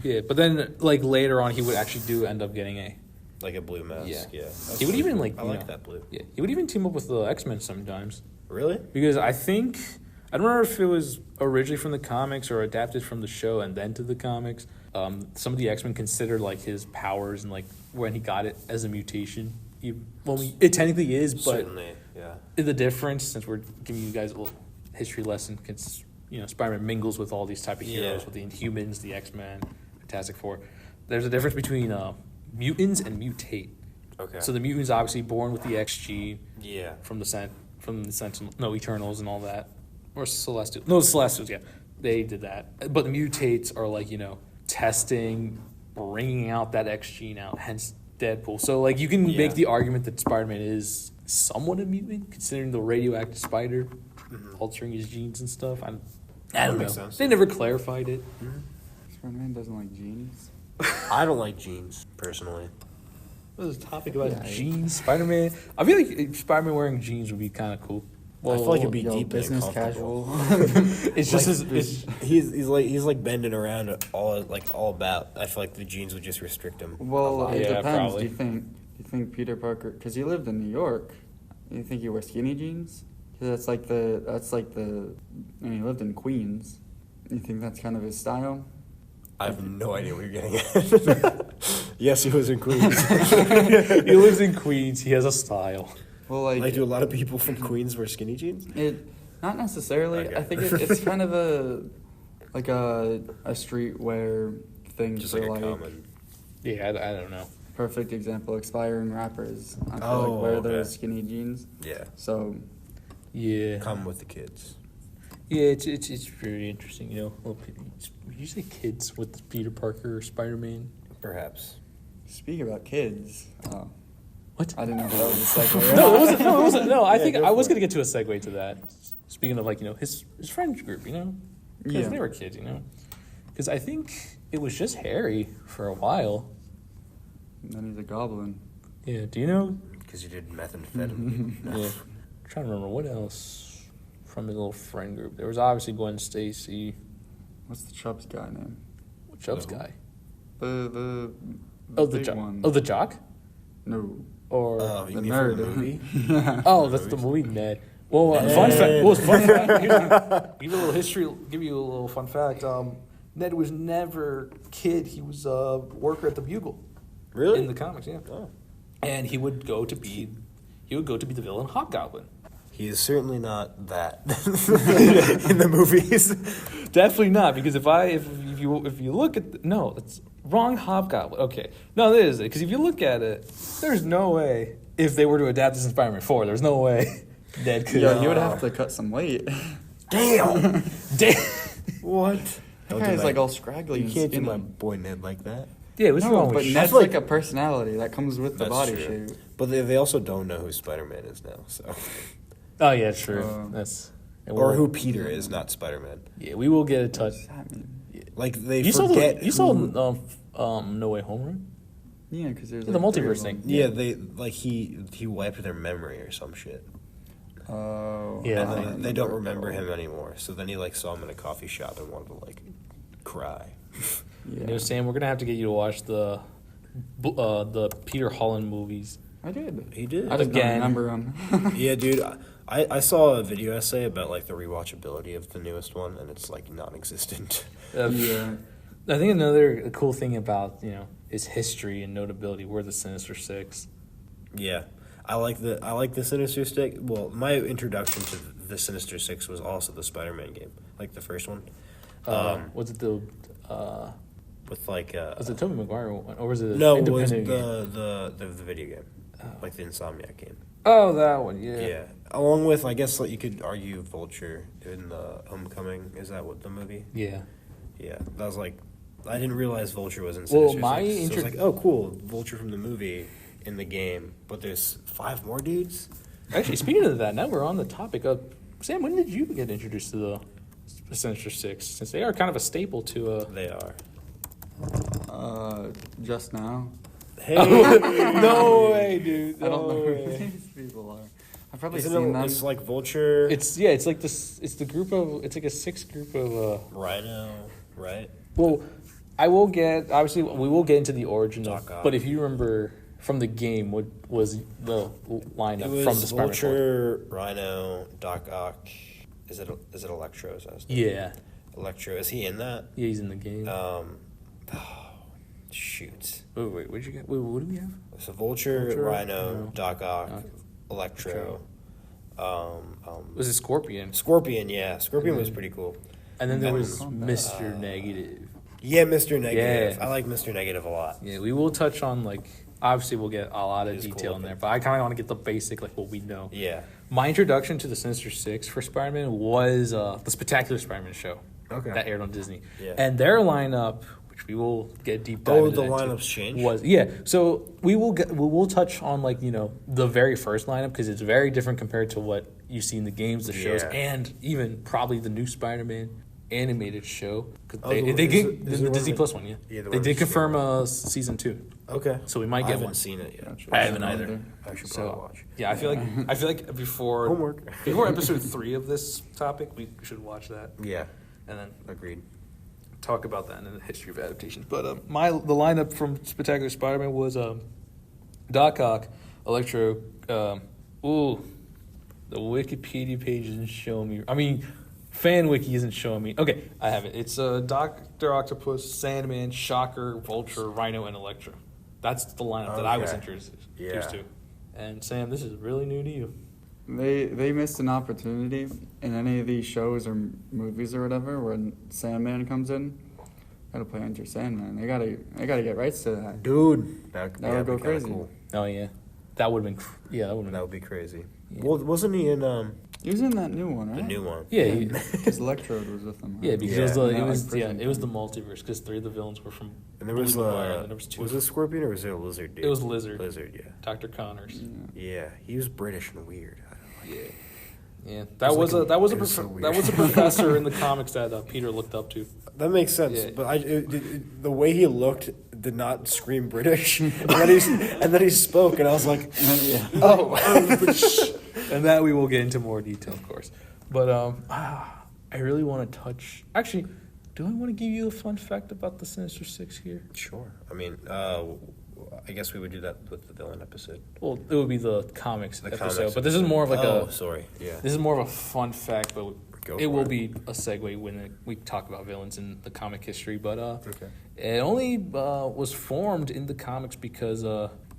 [SPEAKER 1] yeah, but then like later on, he would actually end up getting a.
[SPEAKER 2] Like a blue mask.
[SPEAKER 1] Yeah.
[SPEAKER 2] Yeah. That's
[SPEAKER 1] He would
[SPEAKER 2] really
[SPEAKER 1] even
[SPEAKER 2] cool.
[SPEAKER 1] like.
[SPEAKER 2] I like that blue.
[SPEAKER 1] Yeah, he would even team up with the X-Men sometimes.
[SPEAKER 2] Really?
[SPEAKER 1] Because I don't remember if it was originally from the comics or adapted from the show and then to the comics. Some of the X-Men considered like his powers and like when he got it as a mutation. It technically is, but
[SPEAKER 2] Certainly. Yeah.
[SPEAKER 1] the difference, since we're giving you guys a little history lesson, because Spider-Man mingles with all these type of heroes,
[SPEAKER 2] Yeah.
[SPEAKER 1] with the Inhumans, the X-Men, Fantastic Four. There's a difference between mutants and mutate.
[SPEAKER 2] Okay.
[SPEAKER 1] So the mutants obviously born with the XG
[SPEAKER 2] Yeah.
[SPEAKER 1] from the Sentinel, Eternals and all that, or Celestials. No, Celestials, yeah, they did that. But the mutates are like testing, bringing out that XG now, hence Deadpool. So like you can make the argument that Spider-Man is somewhat a mutant, considering the radioactive spider altering his genes and stuff. I don't know.
[SPEAKER 2] makes sense.
[SPEAKER 1] They never clarified it.
[SPEAKER 3] Spider-Man doesn't like jeans.
[SPEAKER 2] I don't like jeans personally.
[SPEAKER 1] What was the topic about
[SPEAKER 3] Yeah,
[SPEAKER 1] jeans? Spider-Man. I feel like Spider-Man wearing jeans would be kind of cool.
[SPEAKER 2] I feel like it'd be
[SPEAKER 3] Yo,
[SPEAKER 2] deep
[SPEAKER 3] business
[SPEAKER 2] and uncomfortable.
[SPEAKER 3] casual.
[SPEAKER 1] It's just his.
[SPEAKER 2] He's like bending around all about. I feel like the jeans would just restrict him. a
[SPEAKER 3] Well,
[SPEAKER 2] lot.
[SPEAKER 3] it
[SPEAKER 1] Yeah,
[SPEAKER 3] depends.
[SPEAKER 1] probably.
[SPEAKER 3] Do you think Peter Parker? Because he lived in New York. You think he wears skinny jeans? Because and he lived in Queens. You think that's kind of his style?
[SPEAKER 2] I have no idea what you're getting at. Yes, he was in Queens.
[SPEAKER 1] He lives in Queens. He has a style.
[SPEAKER 3] Well,
[SPEAKER 2] Like, do a lot of people from Queens wear skinny jeans?
[SPEAKER 3] Not necessarily.
[SPEAKER 2] Okay.
[SPEAKER 3] I think it's kind of a streetwear thing
[SPEAKER 2] Just
[SPEAKER 3] for
[SPEAKER 2] like a
[SPEAKER 3] like
[SPEAKER 2] common.
[SPEAKER 1] Yeah, I don't know.
[SPEAKER 3] perfect example. Aspiring rappers, I feel
[SPEAKER 2] Oh,
[SPEAKER 3] like wear
[SPEAKER 2] okay.
[SPEAKER 3] those skinny jeans.
[SPEAKER 2] Yeah.
[SPEAKER 3] So
[SPEAKER 1] Yeah.
[SPEAKER 2] Come with the kids.
[SPEAKER 1] Yeah, it's very interesting. Would you say kids with Peter Parker or Spider-Man?
[SPEAKER 2] Perhaps.
[SPEAKER 3] speak about kids.
[SPEAKER 1] What?
[SPEAKER 3] I didn't know that was a segue.
[SPEAKER 1] No, it wasn't. No, it wasn't. No, I
[SPEAKER 2] Yeah,
[SPEAKER 1] think
[SPEAKER 2] go
[SPEAKER 1] I was
[SPEAKER 2] for it.
[SPEAKER 1] gonna get to a segue to that. Speaking of his friend group, because
[SPEAKER 3] Yeah.
[SPEAKER 1] they were kids, because I think it was just Harry for a while.
[SPEAKER 3] And then he's a goblin.
[SPEAKER 1] Yeah. Do you know?
[SPEAKER 2] Because you did methamphetamine. No.
[SPEAKER 1] Yeah. I'm trying to remember what else from his little friend group. There was obviously Gwen Stacy.
[SPEAKER 3] What's the Chubbs guy name?
[SPEAKER 1] What Chubbs
[SPEAKER 2] No.
[SPEAKER 1] guy?
[SPEAKER 3] The
[SPEAKER 1] Oh, the
[SPEAKER 3] big
[SPEAKER 1] jock.
[SPEAKER 3] one.
[SPEAKER 1] Oh, the jock.
[SPEAKER 3] No.
[SPEAKER 1] Or
[SPEAKER 2] You
[SPEAKER 3] The
[SPEAKER 2] mean from
[SPEAKER 3] nerd.
[SPEAKER 2] the movie?
[SPEAKER 3] Yeah.
[SPEAKER 1] oh, that's the movie Ned. Well,
[SPEAKER 2] Ned.
[SPEAKER 1] fun fact. Well, fun fact. Give you a little history. Give you a little fun fact. Ned was never a kid. He was a worker at the Bugle.
[SPEAKER 2] Really?
[SPEAKER 1] In the comics, yeah.
[SPEAKER 2] Oh.
[SPEAKER 1] And he would go to be the villain Hobgoblin.
[SPEAKER 2] He is certainly not that in the movies.
[SPEAKER 1] Definitely not, because if you look at no, that's wrong Hobgoblin. Okay, no, that is it. Because if you look at it, there's no way if they were to adapt this in Spider-Man 4. There's no way Ned could.
[SPEAKER 3] Yo, he would have to cut some weight.
[SPEAKER 2] Damn.
[SPEAKER 1] Damn.
[SPEAKER 2] What?
[SPEAKER 3] That guy's like all scraggly.
[SPEAKER 2] You
[SPEAKER 3] and
[SPEAKER 2] can't do
[SPEAKER 3] skinny.
[SPEAKER 2] my boy Ned like that.
[SPEAKER 1] Yeah, what's
[SPEAKER 3] No,
[SPEAKER 1] wrong
[SPEAKER 3] but
[SPEAKER 1] with
[SPEAKER 3] Ned's
[SPEAKER 2] feel
[SPEAKER 3] like
[SPEAKER 2] like-
[SPEAKER 3] a personality that comes with the
[SPEAKER 2] That's
[SPEAKER 3] body
[SPEAKER 2] true.
[SPEAKER 3] shape.
[SPEAKER 2] But they also don't know who Spider-Man is now, so.
[SPEAKER 1] Oh yeah, true.
[SPEAKER 2] Or who Peter is, not Spider-Man.
[SPEAKER 1] Yeah, we will get a touch.
[SPEAKER 3] What does that mean?
[SPEAKER 2] Like they
[SPEAKER 1] You saw
[SPEAKER 2] forget.
[SPEAKER 1] you saw No Way Home, right?
[SPEAKER 3] Yeah, because there's
[SPEAKER 1] The
[SPEAKER 3] like three of
[SPEAKER 1] multiverse
[SPEAKER 3] them.
[SPEAKER 1] thing.
[SPEAKER 2] Yeah, they like he wiped their memory or some shit.
[SPEAKER 3] Oh.
[SPEAKER 1] Yeah.
[SPEAKER 2] And
[SPEAKER 3] I
[SPEAKER 2] then they don't
[SPEAKER 3] at
[SPEAKER 2] remember
[SPEAKER 3] all.
[SPEAKER 2] him anymore. So then he like saw him in a coffee shop and wanted to like cry.
[SPEAKER 3] Yeah.
[SPEAKER 1] You know, Sam, we're gonna have to get you to watch the Peter Holland movies.
[SPEAKER 3] I did.
[SPEAKER 2] He did.
[SPEAKER 3] I just
[SPEAKER 1] Again.
[SPEAKER 3] don't remember him.
[SPEAKER 2] Yeah, dude. I saw a video essay about like the rewatchability of the newest one, and it's like non-existent.
[SPEAKER 3] Yeah.
[SPEAKER 1] I think another cool thing about is history and notability. We're the Sinister Six.
[SPEAKER 2] Yeah, I like the Sinister Six. Well, my introduction to the Sinister Six was also the Spider-Man game, like the first one.
[SPEAKER 1] Was it the
[SPEAKER 2] With like
[SPEAKER 1] was it Tobey Maguire one, or was it
[SPEAKER 2] no, it was
[SPEAKER 1] independent game?
[SPEAKER 2] the video game, like the Insomniac game.
[SPEAKER 1] Oh, that one, yeah.
[SPEAKER 2] Yeah, along with I guess like you could argue Vulture in the Homecoming. Is that what the movie?
[SPEAKER 1] Yeah.
[SPEAKER 2] Yeah, that was like I didn't realize Vulture was in
[SPEAKER 1] Well,
[SPEAKER 2] Sinister
[SPEAKER 1] my
[SPEAKER 2] Six. So I was
[SPEAKER 1] intro-
[SPEAKER 2] like, oh, cool, Vulture from the movie in the game, but there's 5 more dudes.
[SPEAKER 1] Actually, speaking of that, now we're on the topic of Sam. When did you get introduced to the Sinister Six? Since they are kind of a staple to.
[SPEAKER 2] They are.
[SPEAKER 3] Just now.
[SPEAKER 2] Hey,
[SPEAKER 1] No way, dude.
[SPEAKER 3] I don't know who
[SPEAKER 1] way.
[SPEAKER 3] these people are. I've probably
[SPEAKER 2] Isn't
[SPEAKER 3] seen
[SPEAKER 2] it,
[SPEAKER 3] them.
[SPEAKER 2] it's like Vulture,
[SPEAKER 1] It's it's like this. It's the group of. It's like a 6 group of.
[SPEAKER 2] Rhino, right?
[SPEAKER 1] Well, I will get obviously we will get into the origin of.
[SPEAKER 2] Doc Ock.
[SPEAKER 1] But if you remember from the game, what was the lineup
[SPEAKER 2] It was
[SPEAKER 1] from the Spider-Man?
[SPEAKER 2] Vulture, Rhino, Doc Ock. Is it Electro? Is that
[SPEAKER 1] Yeah,
[SPEAKER 2] Electro. Is he in that?
[SPEAKER 1] yeah, he's in the game.
[SPEAKER 2] Shoot.
[SPEAKER 1] Wait, what'd you get? Wait, what do we have?
[SPEAKER 2] So Vulture,
[SPEAKER 1] Vulture,
[SPEAKER 2] Rhino,
[SPEAKER 1] Rhino,
[SPEAKER 2] Doc Ock,
[SPEAKER 1] Doc,
[SPEAKER 2] Electro.
[SPEAKER 1] Was it Scorpion?
[SPEAKER 2] Scorpion, yeah. Scorpion was pretty cool.
[SPEAKER 1] And then there
[SPEAKER 2] And
[SPEAKER 1] was
[SPEAKER 3] then-
[SPEAKER 1] Mr. Negative.
[SPEAKER 2] Yeah, Mr. Negative.
[SPEAKER 1] Yeah.
[SPEAKER 2] I like Mr. Negative a lot.
[SPEAKER 1] Yeah, we will touch on obviously we'll get a lot of
[SPEAKER 2] He's
[SPEAKER 1] detail
[SPEAKER 2] cool
[SPEAKER 1] in there,
[SPEAKER 2] looking.
[SPEAKER 1] but I kind of want to get the basic what we know.
[SPEAKER 2] Yeah.
[SPEAKER 1] My introduction to the Sinister Six for Spider-Man was the Spectacular Spider-Man show.
[SPEAKER 2] Okay.
[SPEAKER 1] That aired on Disney.
[SPEAKER 2] Yeah.
[SPEAKER 1] And their lineup, which we will get a deep dive
[SPEAKER 2] Oh,
[SPEAKER 1] into
[SPEAKER 2] the
[SPEAKER 1] that too,
[SPEAKER 2] lineups changed?
[SPEAKER 1] was so we'll touch on the very first lineup because it's very different compared to what you see in the games, the shows,
[SPEAKER 2] Yeah.
[SPEAKER 1] and even probably the new Spider-Man animated show. 'Cause
[SPEAKER 2] Oh,
[SPEAKER 1] they
[SPEAKER 2] is
[SPEAKER 1] get
[SPEAKER 2] it-
[SPEAKER 1] the
[SPEAKER 2] is it one
[SPEAKER 1] Disney
[SPEAKER 2] of the-
[SPEAKER 1] Plus one, yeah.
[SPEAKER 2] Yeah, the
[SPEAKER 1] They
[SPEAKER 2] one
[SPEAKER 1] did
[SPEAKER 2] that's
[SPEAKER 1] confirm season 2,
[SPEAKER 2] Okay.
[SPEAKER 1] so we might
[SPEAKER 2] I
[SPEAKER 1] get
[SPEAKER 2] haven't
[SPEAKER 1] one.
[SPEAKER 2] seen it yet.
[SPEAKER 1] I haven't either.
[SPEAKER 2] I should probably
[SPEAKER 1] So
[SPEAKER 2] watch.
[SPEAKER 1] yeah, I feel like before
[SPEAKER 2] Homework.
[SPEAKER 1] before episode 3 of this topic, we should watch that
[SPEAKER 2] Yeah.
[SPEAKER 1] and then
[SPEAKER 2] Agreed.
[SPEAKER 1] talk about that in the history of adaptations. But the lineup from Spectacular Spider-Man was Doc Ock, Electro. The Wikipedia page isn't showing me. I mean, Fan Wiki isn't showing me. Okay, I have it. It's Doctor Octopus, Sandman, Shocker, Vulture, Rhino, and Electro. That's the lineup that I was
[SPEAKER 2] Okay.
[SPEAKER 1] introduced
[SPEAKER 2] Yeah.
[SPEAKER 1] to. And Sam, this is really new to you.
[SPEAKER 3] They missed an opportunity in any of these shows or movies or whatever when Sandman comes in. Gotta play Enter Sandman. They gotta get rights to that.
[SPEAKER 2] Dude. That
[SPEAKER 3] would
[SPEAKER 2] yeah,
[SPEAKER 3] go
[SPEAKER 2] be kinda
[SPEAKER 3] crazy.
[SPEAKER 2] Cool.
[SPEAKER 1] Oh yeah, that would have been. That would have
[SPEAKER 2] That
[SPEAKER 1] been.
[SPEAKER 2] would be crazy.
[SPEAKER 1] Yeah.
[SPEAKER 2] Well, wasn't he in
[SPEAKER 3] He was in that new one, right?
[SPEAKER 2] the new one?
[SPEAKER 1] Yeah,
[SPEAKER 3] Because Electrode was with them. Right?
[SPEAKER 1] yeah, because
[SPEAKER 2] Yeah.
[SPEAKER 1] it
[SPEAKER 3] Yeah,
[SPEAKER 1] was
[SPEAKER 3] like prison
[SPEAKER 1] it was the
[SPEAKER 3] thing.
[SPEAKER 1] multiverse because 3 of the villains were from.
[SPEAKER 2] And there was
[SPEAKER 1] Tobey Maguire, and there was 2.
[SPEAKER 2] was it Scorpion or was it a lizard dude?
[SPEAKER 1] It was Lizard.
[SPEAKER 2] Lizard, yeah.
[SPEAKER 1] Dr. Connors.
[SPEAKER 2] Yeah, he was British and weird. I don't know.
[SPEAKER 1] Yeah. Yeah,
[SPEAKER 2] It
[SPEAKER 1] that
[SPEAKER 2] was
[SPEAKER 1] was
[SPEAKER 2] like
[SPEAKER 1] a
[SPEAKER 2] it was so weird.
[SPEAKER 1] professor in the comics that Peter looked up to.
[SPEAKER 2] That makes sense,
[SPEAKER 1] Yeah.
[SPEAKER 2] but the way he looked did not scream British, and then he spoke, and I was like,
[SPEAKER 3] Yeah.
[SPEAKER 1] Oh, and that we will get into more detail, of course. But I really want to touch. Actually, do I want to give you a fun fact about the Sinister Six here?
[SPEAKER 2] sure. I mean, I guess we would do that with the villain episode.
[SPEAKER 1] Well, it would be the comics
[SPEAKER 2] The
[SPEAKER 1] episode,
[SPEAKER 2] comics
[SPEAKER 1] but this is more of
[SPEAKER 2] Oh, sorry. Yeah.
[SPEAKER 1] this is more of a fun fact, but
[SPEAKER 2] Go
[SPEAKER 1] it
[SPEAKER 2] for
[SPEAKER 1] will
[SPEAKER 2] it.
[SPEAKER 1] be a segue when we talk about villains in the comic history. But
[SPEAKER 2] Okay.
[SPEAKER 1] it only was formed in the comics because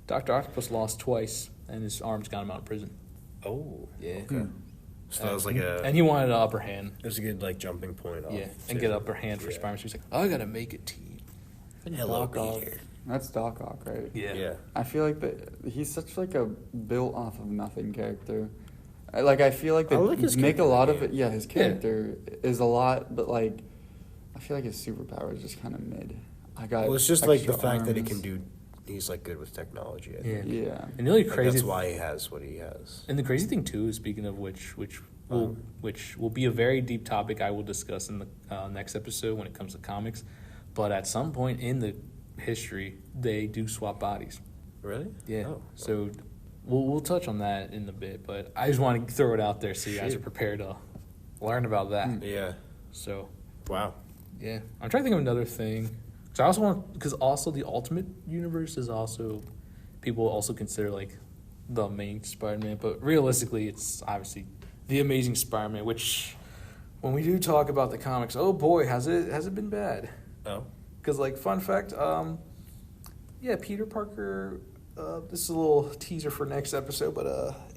[SPEAKER 1] Dr. Octopus lost twice, and his arms got him out of prison.
[SPEAKER 2] Oh.
[SPEAKER 1] Yeah.
[SPEAKER 2] Okay. So that was like
[SPEAKER 1] and he wanted an upper hand.
[SPEAKER 2] it was a good like jumping point. Off
[SPEAKER 1] Yeah,
[SPEAKER 2] to-
[SPEAKER 1] and get upper hand for
[SPEAKER 2] yeah.
[SPEAKER 1] Spider-Man. So he's like, I gotta make a team.
[SPEAKER 2] Hello,
[SPEAKER 1] Doc Ock.
[SPEAKER 2] Peter.
[SPEAKER 3] That's Doc Ock, right?
[SPEAKER 2] Yeah.
[SPEAKER 3] I feel like he's such like a built off of nothing character. I feel like they
[SPEAKER 2] I like his
[SPEAKER 3] make a
[SPEAKER 2] character,
[SPEAKER 3] lot of
[SPEAKER 2] yeah.
[SPEAKER 3] it. Yeah, his character is a lot, but like, I feel like his superpower is just kind of mid.
[SPEAKER 2] Well, it's just like the
[SPEAKER 3] extra
[SPEAKER 2] fact that he
[SPEAKER 3] arms.
[SPEAKER 2] can do. He's like good with technology. I
[SPEAKER 1] Yeah.
[SPEAKER 2] think.
[SPEAKER 3] Yeah.
[SPEAKER 1] And the only
[SPEAKER 2] Like,
[SPEAKER 1] crazy
[SPEAKER 2] that's why he has what he has.
[SPEAKER 1] And the crazy thing too, speaking of which will be a very deep topic I will discuss in the next episode when it comes to comics. But at some point in the history, they do swap bodies.
[SPEAKER 2] Really?
[SPEAKER 1] Yeah.
[SPEAKER 2] Oh.
[SPEAKER 1] So we'll touch on that in a bit. But I just want to throw it out there so you guys are prepared to learn about that.
[SPEAKER 2] Yeah.
[SPEAKER 1] So
[SPEAKER 2] Wow.
[SPEAKER 1] yeah, I'm trying to think of another thing. So I also want, because also the Ultimate Universe is also, people also consider like the main Spider-Man, but realistically it's obviously the Amazing Spider-Man, which when we do talk about the comics, oh boy, has it been bad.
[SPEAKER 2] Oh.
[SPEAKER 1] Because like fun fact, yeah, Peter Parker, this is a little teaser for next episode, but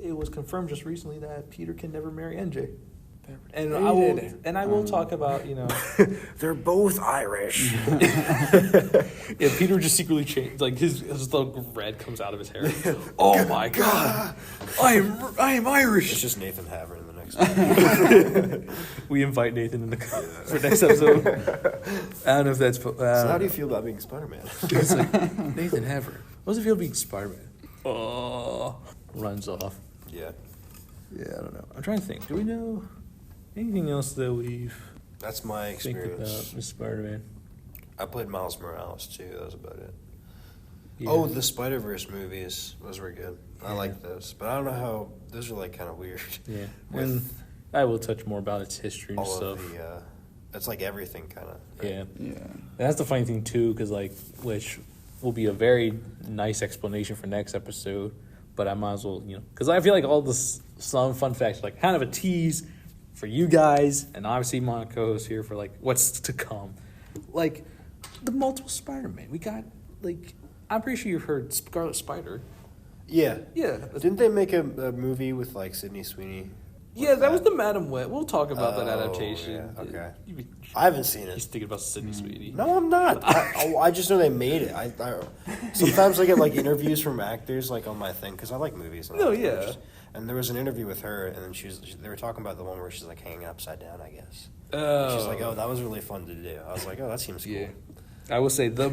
[SPEAKER 1] it was confirmed just recently that Peter can never marry MJ. And I will talk about,
[SPEAKER 2] They're both Irish.
[SPEAKER 1] yeah, Peter just secretly changed, like his little red comes out of his hair. Oh my god, I am Irish.
[SPEAKER 2] It's just Nathan Haver in the next one.
[SPEAKER 1] We invite Nathan in for next episode. I don't know if that's.
[SPEAKER 2] So how do you feel about being Spider-Man?
[SPEAKER 1] It's like Nathan Haver. What does it feel being Spider-Man? Oh, runs off.
[SPEAKER 2] Yeah.
[SPEAKER 1] Yeah, I don't know. I'm trying to think. Do we know anything else that we've
[SPEAKER 2] That's my
[SPEAKER 1] think
[SPEAKER 2] experience.
[SPEAKER 1] about with Spider-Man?
[SPEAKER 2] I played Miles Morales too. That was about it.
[SPEAKER 1] Yeah.
[SPEAKER 2] Oh, the Spider-Verse movies. Those were good. I
[SPEAKER 1] Yeah.
[SPEAKER 2] like those. But I don't know how... Those are like kind of weird.
[SPEAKER 1] Yeah,
[SPEAKER 2] With
[SPEAKER 1] and I will touch more about its history and
[SPEAKER 2] all
[SPEAKER 1] stuff.
[SPEAKER 2] of the... it's like everything kind of.
[SPEAKER 1] Yeah.
[SPEAKER 3] Yeah.
[SPEAKER 1] And that's the funny thing too, because like, which will be a very nice explanation for next episode. But I might as well, because I feel like all this some fun facts, like kind of a tease for you guys, and obviously Monaco is here for like what's to come, like the multiple Spider-Man. We got like, I'm pretty sure you've heard Scarlet Spider.
[SPEAKER 2] Yeah.
[SPEAKER 1] Yeah.
[SPEAKER 2] Didn't they make a movie with like Sydney Sweeney?
[SPEAKER 1] Yeah, that was the Madam Wet. We'll talk about that
[SPEAKER 2] Oh,
[SPEAKER 1] adaptation.
[SPEAKER 2] yeah, okay.
[SPEAKER 1] You-
[SPEAKER 2] I haven't seen
[SPEAKER 1] He's
[SPEAKER 2] it.
[SPEAKER 1] thinking about Sydney Sweeney.
[SPEAKER 2] No, I'm not. I just know they made it. I sometimes I get like interviews from actors like on my thing because I like movies. And
[SPEAKER 1] No,
[SPEAKER 2] I like
[SPEAKER 1] yeah.
[SPEAKER 2] movies. And there was an interview with her, and then they were talking about the one where she's like hanging upside down, I guess.
[SPEAKER 1] Oh.
[SPEAKER 2] She's like, "Oh, that was really fun to do." I was like, "Oh, that seems cool."
[SPEAKER 1] Yeah. I would say the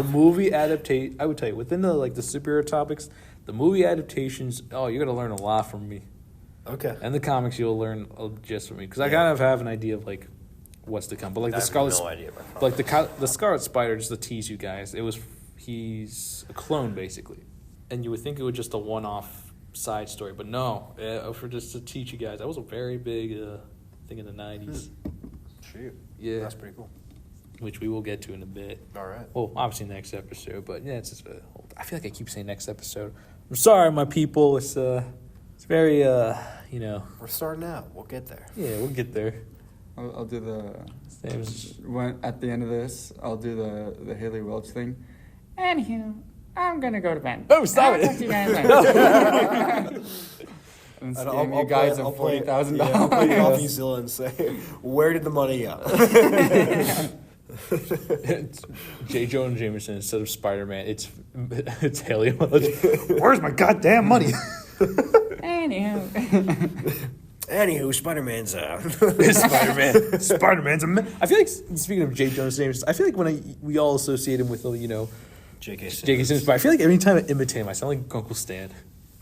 [SPEAKER 1] movie adaptation. I would tell you within the like the superhero topics, the movie adaptations. Oh, you're gonna learn a lot from me,
[SPEAKER 2] Okay.
[SPEAKER 1] and the comics you'll learn just from me because I kind of have an idea of like what's to come. But like
[SPEAKER 2] I
[SPEAKER 1] the
[SPEAKER 2] have
[SPEAKER 1] Scarlet,
[SPEAKER 2] no idea about
[SPEAKER 1] like the Scarlet Spider, just to tease you guys, he's a clone basically, and you would think it was just a one-off side story, but no, for just to teach you guys, that was a very big thing in the '90s.
[SPEAKER 2] Shoot.
[SPEAKER 1] Yeah.
[SPEAKER 2] That's pretty cool.
[SPEAKER 1] Which we will get to in a bit.
[SPEAKER 2] All right.
[SPEAKER 1] Well, obviously next episode, but yeah, it's just I feel like I keep saying next episode. I'm sorry, my people. It's very
[SPEAKER 2] We're starting out. We'll get there.
[SPEAKER 1] yeah, we'll get there.
[SPEAKER 3] I'll do the
[SPEAKER 1] Same.
[SPEAKER 3] when at the end of this. I'll do the Haley Welch thing. Anywho, I'm gonna go to bed.
[SPEAKER 1] Oh, stop
[SPEAKER 3] I'll
[SPEAKER 1] it.
[SPEAKER 3] talk to you guys later. And
[SPEAKER 2] And
[SPEAKER 3] scam you guys of $40,000.
[SPEAKER 2] I'll play CoffeeZilla and say, "Where did the money go?"
[SPEAKER 1] J. Jonah Jameson instead of Spider-Man. It's Haley. Where's my goddamn money?
[SPEAKER 3] Anywho.
[SPEAKER 2] Anywho, Spider-Man's out.
[SPEAKER 1] Spider-Man's I feel like speaking of J. Jonah Jameson, I feel like when we all associate him with
[SPEAKER 2] J.K.
[SPEAKER 1] J.K. Simmons, but I feel like every time I imitate him, I sound like Uncle Stan.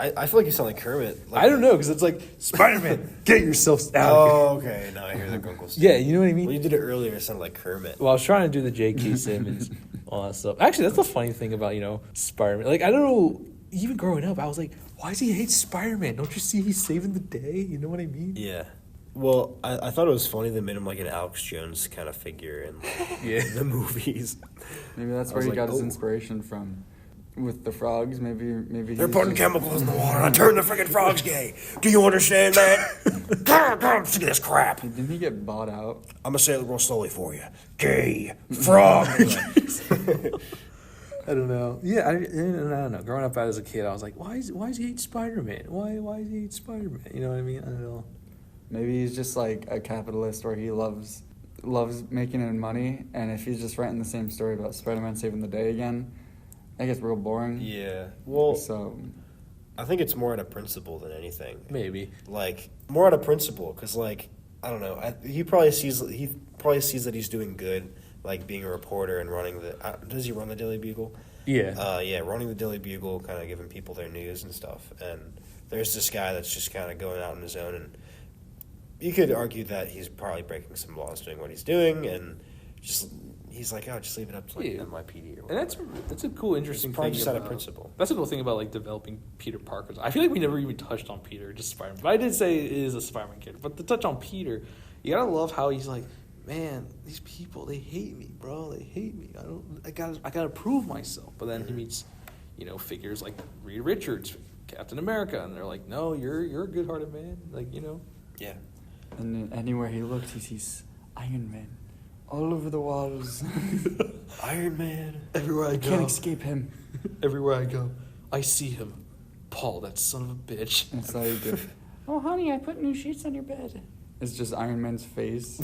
[SPEAKER 2] I feel like you sound like Kermit. Like,
[SPEAKER 1] I don't know, because it's like, Spider-Man, get yourself out of here.
[SPEAKER 2] Oh, okay. Now I hear the Uncle Stan.
[SPEAKER 1] Yeah, you know what I mean?
[SPEAKER 2] Well, you did it earlier. It sounded like Kermit.
[SPEAKER 1] Well, I was trying to do the J.K. Simmons, all that stuff. Actually, that's the funny thing about, Spider-Man. Like, I don't know, even growing up, I was like, why does he hate Spider-Man? Don't you see he's saving the day? You know what I mean?
[SPEAKER 2] Yeah. Well, I thought it was funny they made him like an Alex Jones kind of figure in the movies.
[SPEAKER 3] Maybe that's
[SPEAKER 2] I
[SPEAKER 3] where
[SPEAKER 2] was
[SPEAKER 3] he
[SPEAKER 2] like,
[SPEAKER 3] got his
[SPEAKER 2] oh.
[SPEAKER 3] inspiration from. With the frogs, maybe
[SPEAKER 2] They're
[SPEAKER 3] he's
[SPEAKER 2] putting
[SPEAKER 3] just-
[SPEAKER 2] chemicals in the water. I turned the freaking frogs gay. Do you understand that? Come, see this crap.
[SPEAKER 3] Didn't he get bought out?
[SPEAKER 2] I'm gonna say it real slowly for you. Gay frog.
[SPEAKER 1] I don't know. Yeah, I don't know. Growing up as a kid, I was like, why does he hate Spider-Man? Why does he hate Spider-Man? You know what I mean? I don't know.
[SPEAKER 3] Maybe he's just like a capitalist, or he loves loves making it money, and if he's just writing the same story about Spider-Man saving the day again, that gets real boring.
[SPEAKER 2] Yeah. Well,
[SPEAKER 3] So,
[SPEAKER 2] I think it's more out of principle than anything.
[SPEAKER 1] Maybe.
[SPEAKER 2] Like, more out of principle, because, like, I don't know. He probably sees that he's doing good, like being a reporter and running the. Does he run the Daily Bugle?
[SPEAKER 1] Yeah.
[SPEAKER 2] Yeah, running the Daily Bugle, kind of giving people their news and stuff. And there's this guy that's just kind of going out on his own, and you could argue that he's probably breaking some laws doing what he's doing, and he's like, oh, just leave it up to like NYPD or whatever.
[SPEAKER 1] And that's a cool, interesting
[SPEAKER 2] It's probably
[SPEAKER 1] thing
[SPEAKER 2] just out
[SPEAKER 1] about,
[SPEAKER 2] of principle.
[SPEAKER 1] That's a cool thing about like developing Peter Parker. I feel like we never even touched on Peter, just Spider-Man. But I did say it is a Spider-Man kid. But to touch on Peter, you gotta love how he's like, man, these people, they hate me, bro. They hate me. I gotta prove myself. But then he meets, figures like Reed Richards, Captain America, and they're like, no, you're a good-hearted man. Like,
[SPEAKER 2] Yeah.
[SPEAKER 3] and anywhere he looks, he sees Iron Man all over the walls.
[SPEAKER 2] Iron Man.
[SPEAKER 1] Everywhere I
[SPEAKER 3] I
[SPEAKER 1] go.
[SPEAKER 3] can't escape him.
[SPEAKER 1] Everywhere I go, I see him. Paul, that son of a bitch.
[SPEAKER 3] It's like, oh, honey, I put new sheets on your bed. It's just Iron Man's face.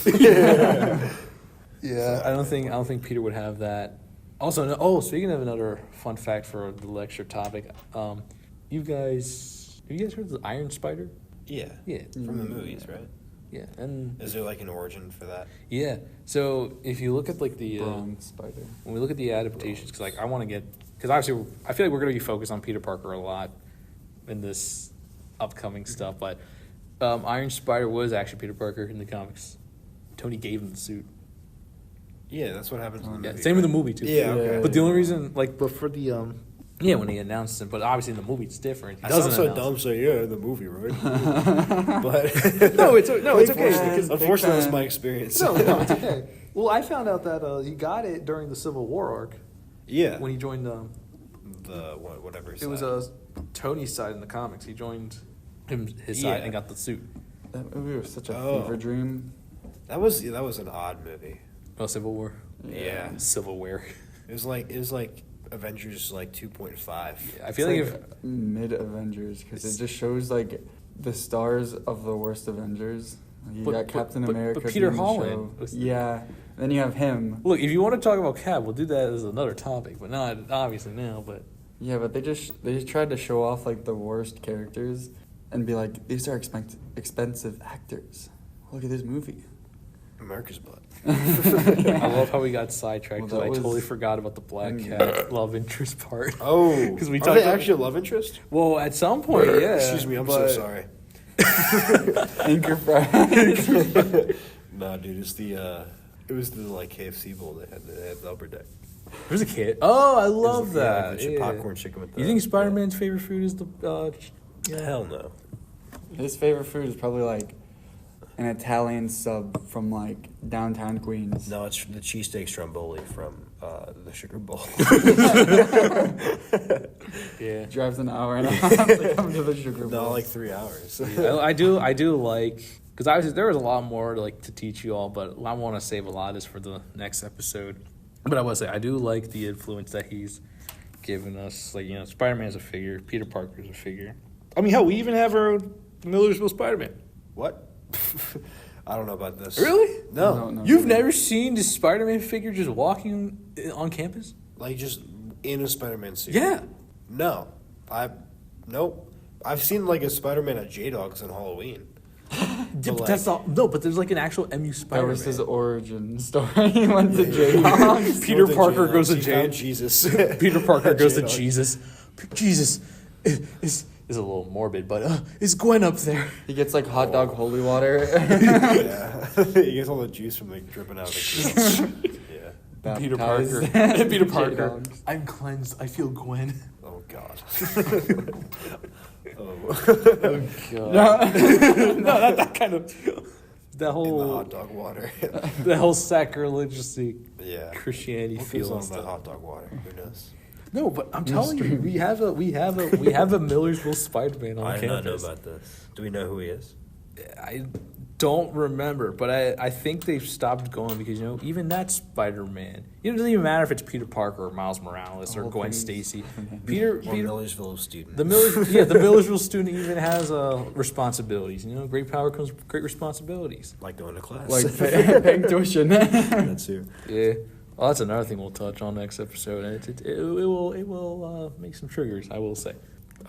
[SPEAKER 1] Yeah, I don't think Peter would have that. Also, speaking of another fun fact for the lecture topic, have you guys heard of the Iron Spider?
[SPEAKER 2] Yeah.
[SPEAKER 1] Yeah.
[SPEAKER 2] From the movies, right?
[SPEAKER 1] Yeah, and
[SPEAKER 2] Is there like an origin for that?
[SPEAKER 1] yeah. So if you look at like the
[SPEAKER 3] Bronze Spider.
[SPEAKER 1] when we look at the adaptations, because like I want to get because obviously I feel like we're going to be focused on Peter Parker a lot in this upcoming stuff, but Iron Spider was actually Peter Parker in the comics. Tony gave him the suit.
[SPEAKER 2] Yeah, that's what happens in the
[SPEAKER 1] Yeah,
[SPEAKER 2] movie.
[SPEAKER 1] same with the movie too.
[SPEAKER 2] Yeah, okay.
[SPEAKER 1] But the only reason, but for the when he announced it, but obviously in the movie it's different. He
[SPEAKER 2] I
[SPEAKER 1] doesn't
[SPEAKER 2] sound so
[SPEAKER 1] announce
[SPEAKER 2] dumb
[SPEAKER 1] it.
[SPEAKER 2] saying, yeah, in the movie, right? But
[SPEAKER 1] It's okay. Because,
[SPEAKER 2] unfortunately, that's my experience.
[SPEAKER 1] no, it's okay. Well, I found out that he got it during the Civil War arc
[SPEAKER 2] Yeah.
[SPEAKER 1] when he joined.
[SPEAKER 2] Whatever.
[SPEAKER 1] It was Tony's side in the comics. He joined his side and got the suit.
[SPEAKER 3] That movie was such a
[SPEAKER 2] Oh.
[SPEAKER 3] fever dream.
[SPEAKER 2] That was an odd movie.
[SPEAKER 1] Oh, Civil War.
[SPEAKER 2] Yeah.
[SPEAKER 1] Civil War.
[SPEAKER 2] It was like Avengers like 2.5.
[SPEAKER 1] I feel like if
[SPEAKER 3] mid Avengers because it just shows like the stars of the worst Avengers. You got Captain America.
[SPEAKER 1] but Peter
[SPEAKER 3] being the
[SPEAKER 1] Holland
[SPEAKER 3] show.
[SPEAKER 1] was the-
[SPEAKER 3] Yeah. Then you have him.
[SPEAKER 1] look, if you want to talk about Cap, we'll do that as another topic, but not obviously now. But
[SPEAKER 3] Yeah, but they just tried to show off like the worst characters and be like, these are expensive actors. Look at this movie.
[SPEAKER 2] America's butt.
[SPEAKER 1] I love how we got sidetracked
[SPEAKER 3] Well,
[SPEAKER 1] because
[SPEAKER 3] that
[SPEAKER 1] I
[SPEAKER 3] was-
[SPEAKER 1] totally forgot about the Black Cat love interest part.
[SPEAKER 2] Oh,
[SPEAKER 1] because we
[SPEAKER 2] are
[SPEAKER 1] talked
[SPEAKER 2] they
[SPEAKER 1] about,
[SPEAKER 2] actually a love interest?
[SPEAKER 1] well, at some point, yeah.
[SPEAKER 2] Excuse me, I'm so
[SPEAKER 1] but-
[SPEAKER 2] sorry.
[SPEAKER 3] Anchor fries.
[SPEAKER 2] Nah, dude, it was the like KFC bowl they had the upper deck.
[SPEAKER 1] There's a kid. Oh, I love
[SPEAKER 2] Yeah,
[SPEAKER 1] that.
[SPEAKER 2] like the
[SPEAKER 1] Yeah.
[SPEAKER 2] popcorn chicken with the.
[SPEAKER 1] You think Spider-Man's favorite food is the?
[SPEAKER 2] Yeah. Hell no.
[SPEAKER 3] His favorite food is probably like an Italian sub from like downtown Queens.
[SPEAKER 2] No, it's the cheesesteak stromboli from the Sugar Bowl.
[SPEAKER 1] Yeah.
[SPEAKER 3] Drives an hour and a half to come to the Sugar Bowl.
[SPEAKER 2] No, like 3 hours.
[SPEAKER 1] I do like because obviously there was a lot more like to teach you all, but I want to save a lot of this for the next episode. But I will say I do like the influence that he's given us. Like Spider-Man's a figure, Peter Parker's a figure. I mean, hell, we even have our own Millersville Spider-Man.
[SPEAKER 2] What? I don't know about this.
[SPEAKER 1] Really?
[SPEAKER 2] No.
[SPEAKER 3] No.
[SPEAKER 1] You've never seen the Spider-Man figure just walking on campus?
[SPEAKER 2] Like just in a Spider-Man suit.
[SPEAKER 1] Yeah.
[SPEAKER 2] No. Nope. I've seen like a Spider-Man at J-Dogs on Halloween.
[SPEAKER 1] But that's not no. But there's like an actual MU
[SPEAKER 3] That
[SPEAKER 1] Spider-Man.
[SPEAKER 3] was his origin story. He went to J-Dogs.
[SPEAKER 1] Peter Parker goes to
[SPEAKER 2] He
[SPEAKER 1] jail.
[SPEAKER 2] found Jesus.
[SPEAKER 1] Peter Parker goes to
[SPEAKER 2] J-Dog.
[SPEAKER 1] Jesus. Jesus is a little morbid, but is Gwen up there?
[SPEAKER 3] He gets like hot dog holy water.
[SPEAKER 2] Yeah. He gets all the juice from like dripping out of the crease. Yeah.
[SPEAKER 1] Peter
[SPEAKER 3] Baptized.
[SPEAKER 1] Parker. Peter Parker.
[SPEAKER 3] J-Dogs.
[SPEAKER 1] I'm cleansed. I feel Gwen.
[SPEAKER 2] Oh God.
[SPEAKER 1] Oh God. No, not that kind of. That
[SPEAKER 2] In the
[SPEAKER 1] whole
[SPEAKER 2] hot dog water.
[SPEAKER 1] that whole sacrilegious
[SPEAKER 2] Yeah.
[SPEAKER 1] Christianity
[SPEAKER 2] What
[SPEAKER 1] feel
[SPEAKER 2] goes
[SPEAKER 1] and
[SPEAKER 2] on in that
[SPEAKER 1] stuff.
[SPEAKER 2] hot dog water? Who knows?
[SPEAKER 1] No, but I'm telling you, we have a Millersville Spider-Man on
[SPEAKER 2] I do not know
[SPEAKER 1] campus.
[SPEAKER 2] about this. Do we know who he is?
[SPEAKER 1] I don't remember, but I think they've stopped going because, even that Spider-Man, it doesn't even matter if it's Peter Parker or Miles Morales or Gwen Stacy. Peter
[SPEAKER 2] Millersville student.
[SPEAKER 1] the Millersville student even has responsibilities. Great power comes with great responsibilities.
[SPEAKER 2] Like going to class.
[SPEAKER 3] Like paying tuition.
[SPEAKER 2] That's too.
[SPEAKER 1] Yeah. Well, that's another thing we'll touch on next episode, and it will make some triggers, I will say.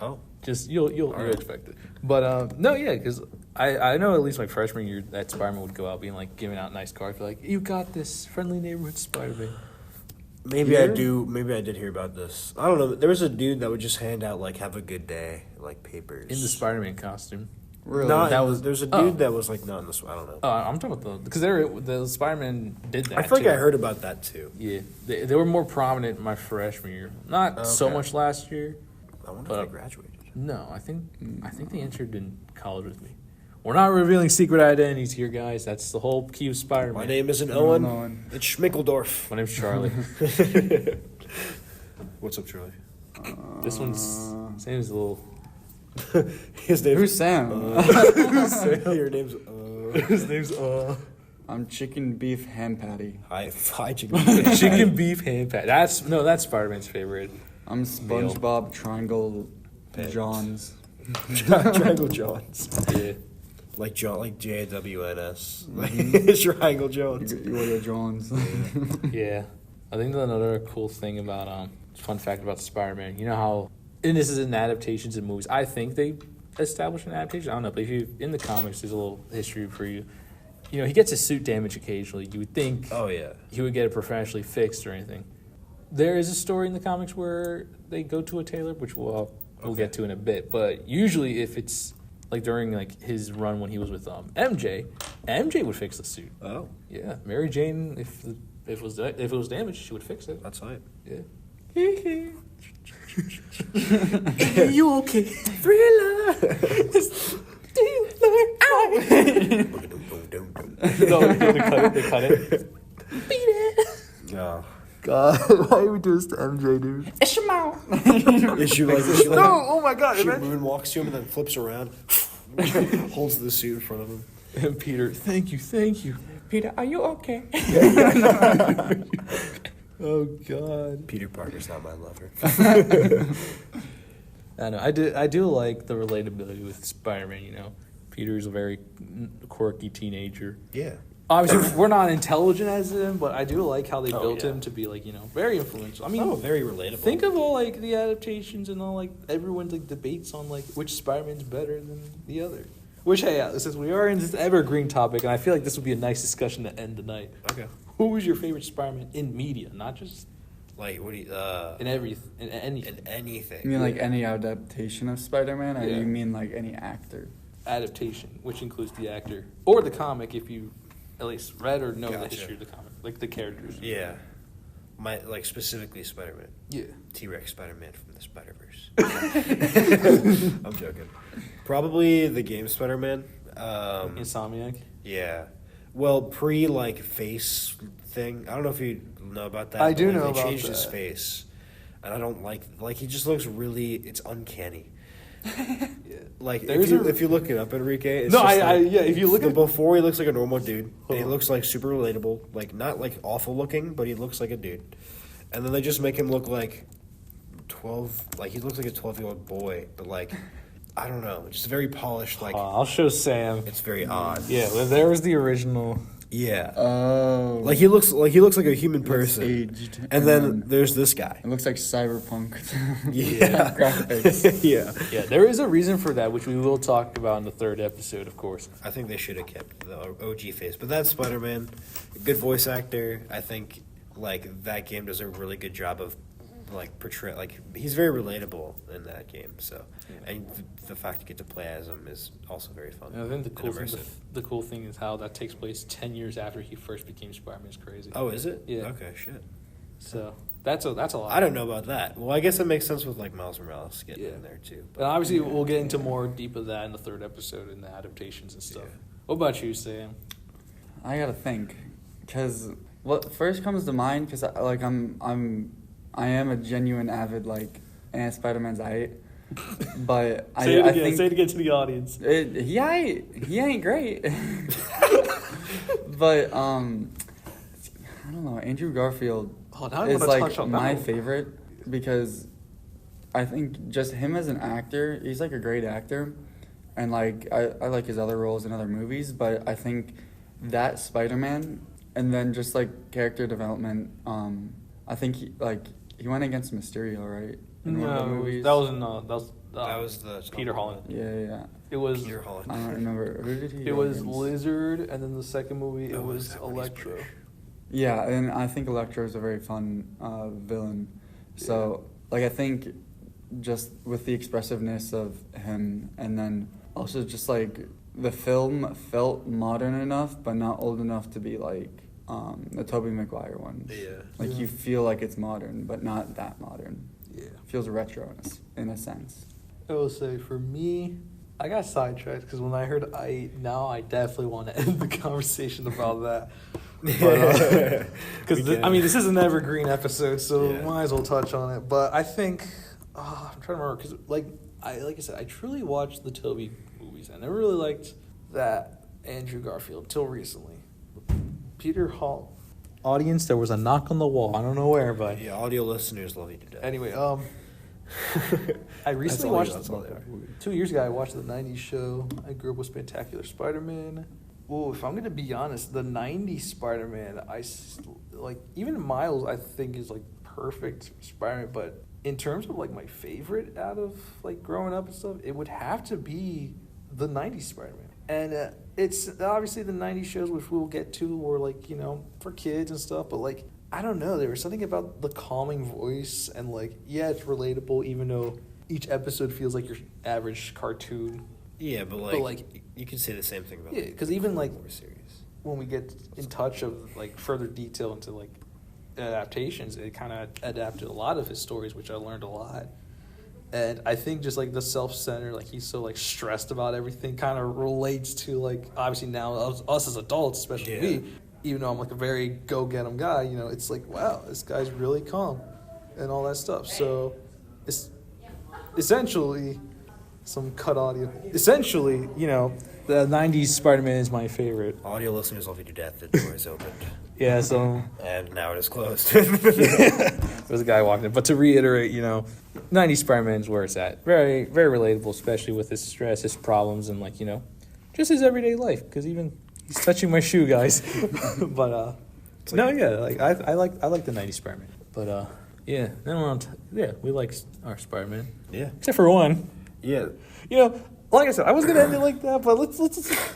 [SPEAKER 2] Oh.
[SPEAKER 1] Just you'll expect it, but no, yeah, because I know at least my freshman year that Spider-Man would go out being like giving out nice cards, like you got this friendly neighborhood Spider-Man.
[SPEAKER 2] Maybe I do. Maybe I did hear about this. I don't know. There was a dude that would just hand out like "Have a good day" like papers
[SPEAKER 1] In the Spider-Man costume.
[SPEAKER 3] Really?
[SPEAKER 2] There's a dude that was like not in the. I don't know.
[SPEAKER 1] Oh, I'm talking about because the Spider-Man did that.
[SPEAKER 2] I feel like
[SPEAKER 1] too.
[SPEAKER 2] I heard about that too.
[SPEAKER 1] Yeah, they were more prominent in my freshman year. Not so
[SPEAKER 2] Okay.
[SPEAKER 1] much last year.
[SPEAKER 2] I wonder if they graduated.
[SPEAKER 1] No, I think they entered in college with me. We're not revealing secret identities here, guys. That's the whole key of Spider-Man.
[SPEAKER 2] My name isn't Owen.
[SPEAKER 3] Owen.
[SPEAKER 2] It's Schmickeldorf.
[SPEAKER 1] My name's Charlie.
[SPEAKER 2] What's up, Charlie?
[SPEAKER 1] This one's his name's a little.
[SPEAKER 2] His name.
[SPEAKER 3] Who's Sam?
[SPEAKER 2] Your name's.
[SPEAKER 1] His name's
[SPEAKER 3] I'm chicken beef ham patty.
[SPEAKER 2] Hi, chicken.
[SPEAKER 1] chicken beef ham pat. That's Spider-Man's favorite.
[SPEAKER 3] I'm SpongeBob Triangle
[SPEAKER 2] Pants.
[SPEAKER 3] Johns.
[SPEAKER 2] Triangle Johns.
[SPEAKER 1] Yeah.
[SPEAKER 2] Like JWNS. Like Triangle Jones.
[SPEAKER 3] You are your Johns.
[SPEAKER 1] Yeah. I think another cool thing about fun fact about Spider-Man, you know how, and this is in adaptations and movies, I think they established an adaptation. I don't know, but if you in the comics, there's a little history for you. He gets his suit damaged occasionally. You would think
[SPEAKER 2] Oh yeah.
[SPEAKER 1] he would get it professionally fixed or anything. There is a story in the comics where they go to a tailor, which we'll get to in a bit. But usually, if it's like during like his run when he was with MJ would fix the suit.
[SPEAKER 2] Oh,
[SPEAKER 1] Yeah, Mary Jane, if it was damaged, she would fix it.
[SPEAKER 2] that's right.
[SPEAKER 1] Yeah. You okay? Thriller. Do you learn? No, they cut it. Beat it.
[SPEAKER 2] Oh.
[SPEAKER 1] God, why would we do this to MJ, dude?
[SPEAKER 2] Is she like?
[SPEAKER 1] No, oh my God.
[SPEAKER 2] She moonwalks to him and then flips around, holds the suit in front of him.
[SPEAKER 1] And Peter, thank you. Peter, are you okay? Oh God.
[SPEAKER 2] Peter Parker's not my lover.
[SPEAKER 1] I know. I do like the relatability with Spider-Man. Peter's a very quirky teenager.
[SPEAKER 2] Yeah.
[SPEAKER 1] Obviously, we're not intelligent as him, but I do like how they built
[SPEAKER 2] yeah.
[SPEAKER 1] him to be like very influential. I mean,
[SPEAKER 2] very relatable.
[SPEAKER 1] think of all like the adaptations and all like everyone's like debates on like which Spider-Man's better than the other. Which hey, since we are in this Evergreen topic, and I feel like this would be a nice discussion to end the night.
[SPEAKER 2] Okay.
[SPEAKER 1] Who was your favorite Spider-Man in media, not just
[SPEAKER 2] Like what do you?
[SPEAKER 1] in anything?
[SPEAKER 2] In anything.
[SPEAKER 3] You mean like any adaptation of Spider-Man, or
[SPEAKER 1] Yeah.
[SPEAKER 3] you mean like any actor?
[SPEAKER 1] Adaptation, which includes the actor or the comic, if you at least read or know the
[SPEAKER 2] Gotcha.
[SPEAKER 1] history of the comic, like the characters.
[SPEAKER 2] Yeah. Specifically Spider-Man.
[SPEAKER 1] Yeah.
[SPEAKER 2] T-Rex Spider-Man from the Spider-Verse. I'm joking. Probably the game Spider-Man.
[SPEAKER 1] Insomniac.
[SPEAKER 2] Yeah. Well, face thing. I don't know if you know about that.
[SPEAKER 1] I
[SPEAKER 2] but,
[SPEAKER 1] do
[SPEAKER 2] like,
[SPEAKER 1] know
[SPEAKER 2] they
[SPEAKER 1] about
[SPEAKER 2] changed his
[SPEAKER 1] that.
[SPEAKER 2] face, and I don't like he just looks really. It's uncanny.
[SPEAKER 1] Yeah.
[SPEAKER 2] Like
[SPEAKER 1] There's
[SPEAKER 2] if you look it up, Enrique. It's
[SPEAKER 1] No,
[SPEAKER 2] just
[SPEAKER 1] if you look at
[SPEAKER 2] before, he looks like a normal dude. And he
[SPEAKER 1] Huh.
[SPEAKER 2] looks like super relatable, like not like awful looking, but he looks like a dude. And then they just make him look like 12. Like he looks like a 12-year-old boy, but like I don't know, just very polished. Like
[SPEAKER 1] I'll show Sam.
[SPEAKER 2] it's very odd.
[SPEAKER 1] Yeah, well, there was the original.
[SPEAKER 2] Yeah.
[SPEAKER 3] Oh.
[SPEAKER 2] Like he looks like a human person.
[SPEAKER 3] aged.
[SPEAKER 2] And then there's this guy.
[SPEAKER 3] it looks like cyberpunk.
[SPEAKER 2] Yeah.
[SPEAKER 3] Graphics.
[SPEAKER 2] Yeah.
[SPEAKER 1] Yeah, there is a reason for that, which we will talk about in the third episode, of course.
[SPEAKER 2] I think they should have kept the OG face, but that's Spider-Man. Good voice actor. I think like that game does a really good job of like portray he's very relatable in that game. So, and the fact you get to play as him is also very fun.
[SPEAKER 1] And I think
[SPEAKER 2] and immersive.
[SPEAKER 1] the cool thing is how that takes place 10 years after he first became Spider-Man. Is crazy.
[SPEAKER 2] Oh, is it?
[SPEAKER 1] Yeah.
[SPEAKER 2] Okay, shit.
[SPEAKER 1] So that's a lot.
[SPEAKER 2] I don't know about that. Well, I guess that makes sense with like Miles Morales getting
[SPEAKER 1] Yeah.
[SPEAKER 2] in there too.
[SPEAKER 1] And obviously, we'll get into more deep of that in the third episode and the adaptations and stuff.
[SPEAKER 2] Yeah.
[SPEAKER 1] What about you, Sam?
[SPEAKER 3] I gotta think, because what first comes to mind, because I am a genuine avid Spider-Man's But
[SPEAKER 1] Say it
[SPEAKER 3] I
[SPEAKER 1] again.
[SPEAKER 3] think
[SPEAKER 1] Say it again to the audience.
[SPEAKER 3] he ain't great. But I don't know. Andrew Garfield
[SPEAKER 1] Now I
[SPEAKER 3] is
[SPEAKER 1] wanna
[SPEAKER 3] like
[SPEAKER 1] touch on that
[SPEAKER 3] my
[SPEAKER 1] one.
[SPEAKER 3] favorite because I think just him as an actor, he's like a great actor, and like I like his other roles in other movies, but I think that Spider-Man and then just like character development, I think he went against Mysterio, right? In one of the movies.
[SPEAKER 1] that was
[SPEAKER 2] the
[SPEAKER 1] Peter Holland.
[SPEAKER 3] Yeah.
[SPEAKER 1] It was
[SPEAKER 2] Peter Holland.
[SPEAKER 3] I don't remember who did he.
[SPEAKER 1] It
[SPEAKER 3] go
[SPEAKER 1] was
[SPEAKER 3] against?
[SPEAKER 1] Lizard, and then the second movie it was
[SPEAKER 2] is that when he's
[SPEAKER 1] Electro.
[SPEAKER 2] British?
[SPEAKER 3] Yeah, and I think Electro is a very fun villain. So, like, I think just with the expressiveness of him, and then also just like the film felt modern enough, but not old enough to be like the Tobey Maguire ones.
[SPEAKER 2] Yeah.
[SPEAKER 3] Like you feel like it's modern, but not that modern.
[SPEAKER 1] Yeah.
[SPEAKER 3] Feels retro in a sense.
[SPEAKER 1] I will say for me, I got sidetracked because when I heard I definitely want to end the conversation about that. Because I mean, this is an Evergreen episode, so might as well touch on it. But I think I'm trying to remember because like I said, I truly watched the Tobey movies, and I really liked that Andrew Garfield until recently. Peter Hall. Audience, there was a knock on the wall. I don't know where, but
[SPEAKER 2] Yeah, audio listeners love you to death.
[SPEAKER 1] anyway, I recently watched 2 years ago. I watched the '90s show. I grew up with Spectacular Spider-Man. Oh, if I'm gonna be honest, the '90s Spider-Man, like even Miles, I think is like perfect Spider-Man. But in terms of like my favorite out of like growing up and stuff, it would have to be the '90s Spider-Man. And it's obviously the '90s shows, which we'll get to, were like for kids and stuff. But like I don't know, there was something about the calming voice and like it's relatable, even though each episode feels like your average cartoon.
[SPEAKER 2] Yeah, but like you can say the same thing about
[SPEAKER 1] because even like
[SPEAKER 2] more serious.
[SPEAKER 1] when we get in touch of like further detail into like adaptations, it kind of adapted a lot of his stories, which I learned a lot. And I think just like the self-centered, like he's so like stressed about everything, kind of relates to like obviously now us as adults, especially me. Even though I'm like a very go-get-em guy, it's like wow, this guy's really calm and all that stuff. So it's essentially some cut audio. Essentially, the '90s Spider-Man is my favorite.
[SPEAKER 2] Audio listeners love you to death. The door is opened.
[SPEAKER 1] Yeah, so
[SPEAKER 2] And now it is closed.
[SPEAKER 1] there's a guy walking in. But to reiterate, 90s Spider-Man is where it's at. Very, very relatable, especially with his stress, his problems, and just his everyday life. Because even he's touching my shoe, guys. But I like the '90s Spider-Man. But then we're on. We like our Spider-Man.
[SPEAKER 2] Yeah.
[SPEAKER 1] Except for one.
[SPEAKER 2] Yeah.
[SPEAKER 1] Like I said, I was gonna end it like that, but let's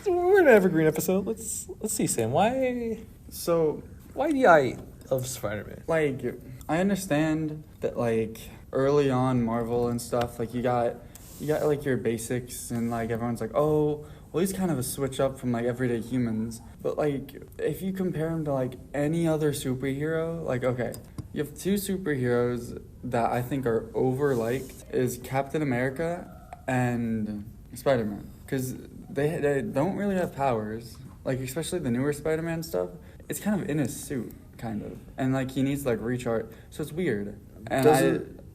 [SPEAKER 1] we're in an Evergreen episode. Let's see, Sam. Why the eye of Spider-Man?
[SPEAKER 3] Like, I understand that, like, early on Marvel and stuff, like, you got like, your basics, and, like, everyone's like, oh, well, he's kind of a switch up from, like, everyday humans. But, like, if you compare him to, like, any other superhero, like, okay, you have two superheroes that I think are over-liked, is Captain America and Spider-Man. Because they don't really have powers, like, especially the newer Spider-Man stuff. It's kind of in his suit, kind of. And, like, he needs to, like, recharge. So it's weird. And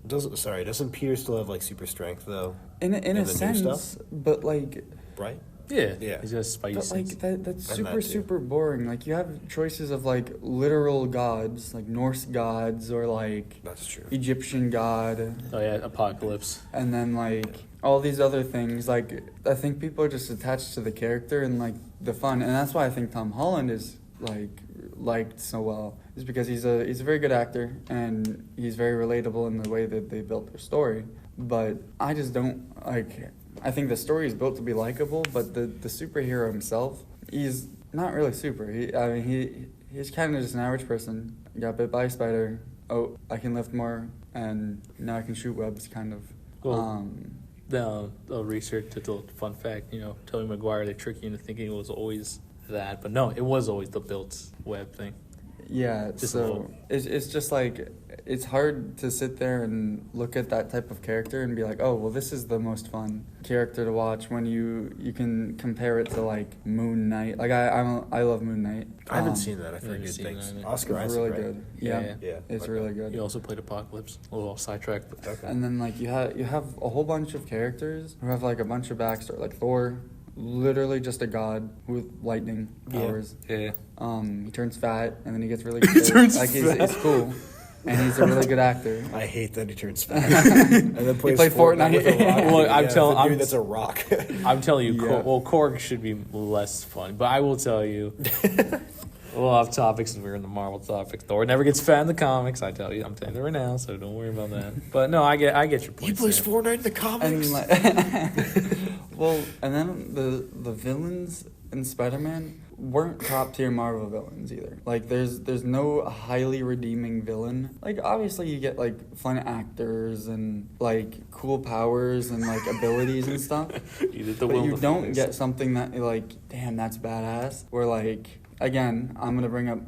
[SPEAKER 2] doesn't Peter still have, like, super strength, though?
[SPEAKER 3] In a sense,
[SPEAKER 2] stuff?
[SPEAKER 3] but, like...
[SPEAKER 2] Right?
[SPEAKER 1] Yeah. He's got spidey
[SPEAKER 3] But,
[SPEAKER 1] sense.
[SPEAKER 3] like, that's super,
[SPEAKER 2] too.
[SPEAKER 3] super boring. Like, you have choices of, like, literal gods, like Norse gods, or, like...
[SPEAKER 2] That's true.
[SPEAKER 3] Egyptian god.
[SPEAKER 1] Oh, yeah, Apocalypse.
[SPEAKER 3] And then, like, all these other things. Like, I think people are just attached to the character and, like, the fun. And that's why I think Tom Holland is, like, liked so well. Is because he's a very good actor, and he's very relatable in the way that they built their story. But I just don't, like... I think the story is built to be likable, but the superhero himself, he's not really super. He's kind of just an average person. Got bit by a spider. Oh, I can lift more, and now I can shoot webs, kind of.
[SPEAKER 1] Well, the research did the fun fact, Tobey Maguire, they trick you into thinking it was always that, but no, it was always the built web thing.
[SPEAKER 3] Yeah,
[SPEAKER 1] Just a
[SPEAKER 3] so
[SPEAKER 1] little.
[SPEAKER 3] it's just like, it's hard to sit there and look at that type of character and be like, oh, well, this is the most fun character to watch when you can compare it to like Moon Knight. Like I love Moon Knight.
[SPEAKER 2] I haven't seen that. I've
[SPEAKER 1] Yeah,
[SPEAKER 2] heard
[SPEAKER 1] you've
[SPEAKER 2] good
[SPEAKER 1] seen
[SPEAKER 2] things.
[SPEAKER 1] that, yeah.
[SPEAKER 2] Oscar
[SPEAKER 3] It's
[SPEAKER 2] Isaac,
[SPEAKER 3] really
[SPEAKER 2] right?
[SPEAKER 3] good. Yeah,
[SPEAKER 2] Yeah,
[SPEAKER 3] it's
[SPEAKER 2] okay.
[SPEAKER 3] really good.
[SPEAKER 1] He also played Apocalypse. A little off sidetrack, but
[SPEAKER 2] Okay.
[SPEAKER 3] And then like you have a whole bunch of characters who have like a bunch of backstory. Like Thor, literally just a god with lightning
[SPEAKER 2] Yeah.
[SPEAKER 3] powers.
[SPEAKER 1] yeah.
[SPEAKER 3] He turns fat and then he gets really
[SPEAKER 1] He
[SPEAKER 3] fit.
[SPEAKER 1] turns
[SPEAKER 3] like
[SPEAKER 1] fat.
[SPEAKER 3] He's cool, and he's a really good actor.
[SPEAKER 2] I hate that he turns fat. And then plays
[SPEAKER 3] played Fortnite.
[SPEAKER 2] with a rock.
[SPEAKER 1] Well, I'm
[SPEAKER 2] Yeah,
[SPEAKER 1] telling-
[SPEAKER 2] the dude
[SPEAKER 1] I'm-
[SPEAKER 2] that's a rock.
[SPEAKER 1] I'm telling you,
[SPEAKER 3] Yeah.
[SPEAKER 1] Korg should be less fun. But I will tell you, we'll have topics and we're in the Marvel topic. Thor never gets fat in the comics. I'm telling you that right now, so don't worry about that. But no, I get your point.
[SPEAKER 2] He plays Fortnite in the comics.
[SPEAKER 3] And well, and then the villains in Spider-Man weren't top tier Marvel villains either. Like there's no highly redeeming villain. Like obviously you get like fun actors and like cool powers and like abilities and stuff. But you don't get something that you're like, damn, that's badass. Where like, again, I'm gonna bring up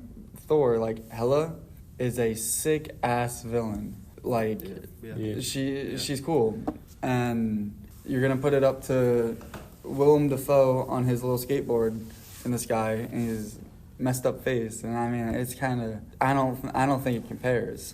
[SPEAKER 3] Thor. Like Hela is a sick ass villain. Like
[SPEAKER 1] Yeah.
[SPEAKER 3] she's cool, and you're gonna put it up to Willem Dafoe on his little skateboard in the sky and his messed up face, and I mean it's kind of I don't think it compares.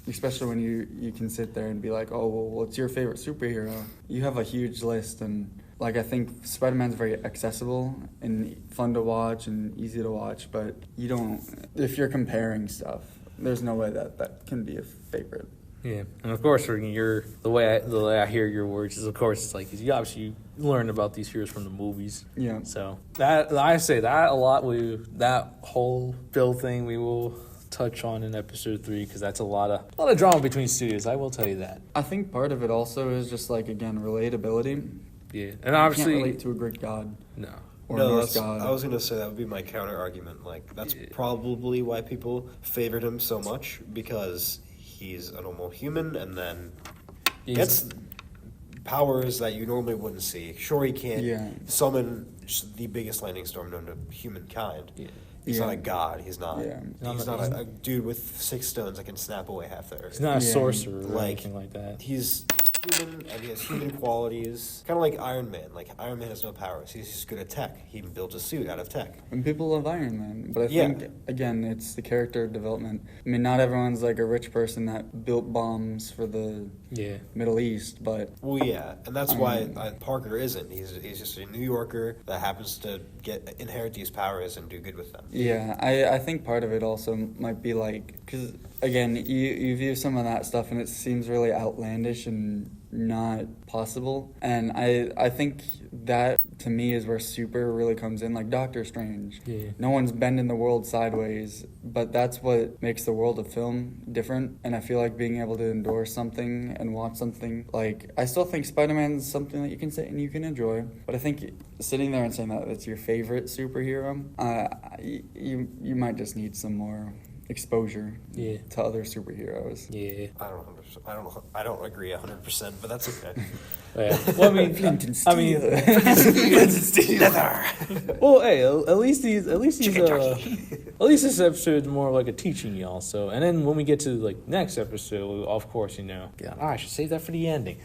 [SPEAKER 3] Especially when you can sit there and be like, oh well, what's your favorite superhero? You have a huge list, and like I think Spider-Man's very accessible and fun to watch and easy to watch, but you don't, if you're comparing stuff, there's no way that can be a favorite.
[SPEAKER 1] Yeah, and of course, the way I hear your words is, of course, it's like you obviously learn about these heroes from the movies.
[SPEAKER 3] Yeah.
[SPEAKER 1] So that I say that a lot. That whole Bill thing we will touch on in episode 3 because that's a lot of drama between studios. I will tell you that.
[SPEAKER 3] I think part of it also is just like, again, relatability.
[SPEAKER 1] Yeah, and obviously
[SPEAKER 3] You can't relate to a Greek god
[SPEAKER 1] no.
[SPEAKER 3] or a Norse
[SPEAKER 2] that's,
[SPEAKER 3] god.
[SPEAKER 2] I was gonna say that would be my counter argument. Like that's probably why people favored him so much, because he's a normal human and then gets powers that you normally wouldn't see. Sure, he can't summon the biggest lightning storm known to humankind.
[SPEAKER 1] Yeah.
[SPEAKER 2] He's not a god. He's not.
[SPEAKER 3] Yeah.
[SPEAKER 2] He's not a dude with 6 stones that can snap away half the earth.
[SPEAKER 1] He's not a sorcerer or
[SPEAKER 2] Like,
[SPEAKER 1] anything like that.
[SPEAKER 2] He's human and he has human qualities. Kind of like Iron Man. Like Iron Man has no powers. He's just good at tech. He builds a suit out of tech.
[SPEAKER 3] And people love Iron Man, but I think, again, it's the character development. I mean, not everyone's like a rich person that built bombs for the Middle East, but...
[SPEAKER 2] Well, yeah, and that's why Parker isn't. He's just a New Yorker that happens to inherit these powers and do good with them.
[SPEAKER 3] Yeah, I think part of it also might be like, because again, you view some of that stuff and it seems really outlandish and not possible, and I think that to me is where super really comes in, like Doctor Strange. No one's bending the world sideways, but that's what makes the world of film different, and I feel like being able to endorse something and watch something, like I still think Spider-Man's something that you can sit and you can enjoy, but I think sitting there and saying that it's your favorite superhero, you might just need some more exposure to other superheroes.
[SPEAKER 1] Yeah.
[SPEAKER 2] I don't agree 100%, but that's okay.
[SPEAKER 1] Yeah. Well, well, hey, at least this episode's more like a teaching y'all. So, and then when we get to like next episode, of course, I should save that for the ending.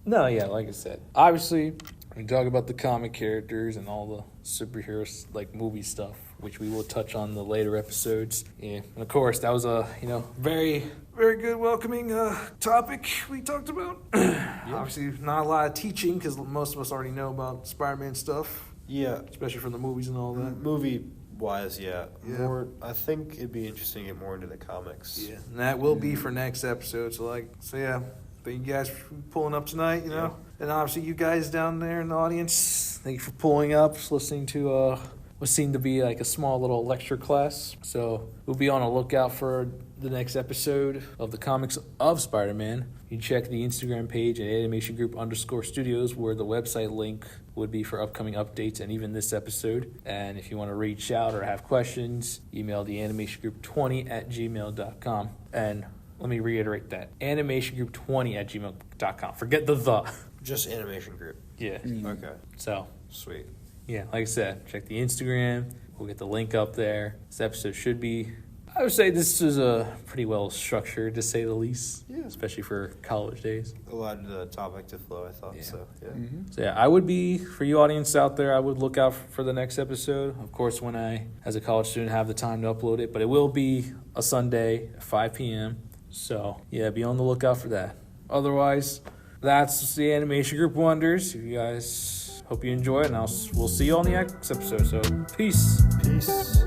[SPEAKER 1] No, yeah, like I said, obviously we talk about the comic characters and all the superheroes like movie stuff, which we will touch on the later episodes. Yeah, and of course that was a very, very good welcoming topic we talked about. Obviously not a lot of teaching because most of us already know about Spider-Man stuff.
[SPEAKER 2] Yeah,
[SPEAKER 1] especially from the movies and all that.
[SPEAKER 2] Movie wise, more. I think it'd be interesting to get more into the comics.
[SPEAKER 1] Yeah, and that will be for next episode. So yeah. Thank you guys for pulling up tonight, And obviously you guys down there in the audience, thank you for pulling up, listening to what seemed to be like a small little lecture class. So we'll be on a lookout for the next episode of the Comics of Spider-Man. You can check the Instagram page at AnimationGroup_Studios, where the website link would be for upcoming updates and even this episode. And if you want to reach out or have questions, email the animationgroup20@gmail.com. And let me reiterate that. animationgroup20@gmail.com. Forget the.
[SPEAKER 2] Just Animation Group.
[SPEAKER 1] Yeah.
[SPEAKER 2] Okay.
[SPEAKER 1] So.
[SPEAKER 2] Sweet.
[SPEAKER 1] Yeah, like I said, check the Instagram, We'll get the link up there. This episode should be, I would say this is a pretty well structured, to say the least, especially for college days.
[SPEAKER 2] Allowed the topic to flow, I thought. So, yeah.
[SPEAKER 1] So yeah, I would be, for you audience out there, I would look out for the next episode. Of course, when I, as a college student, have the time to upload it, but it will be a Sunday at 5 p.m. So yeah, be on the lookout for that. Otherwise, that's the Animation Group Wonders. If you guys, hope you enjoy it, and we'll see you on the next episode. So peace.
[SPEAKER 2] Peace.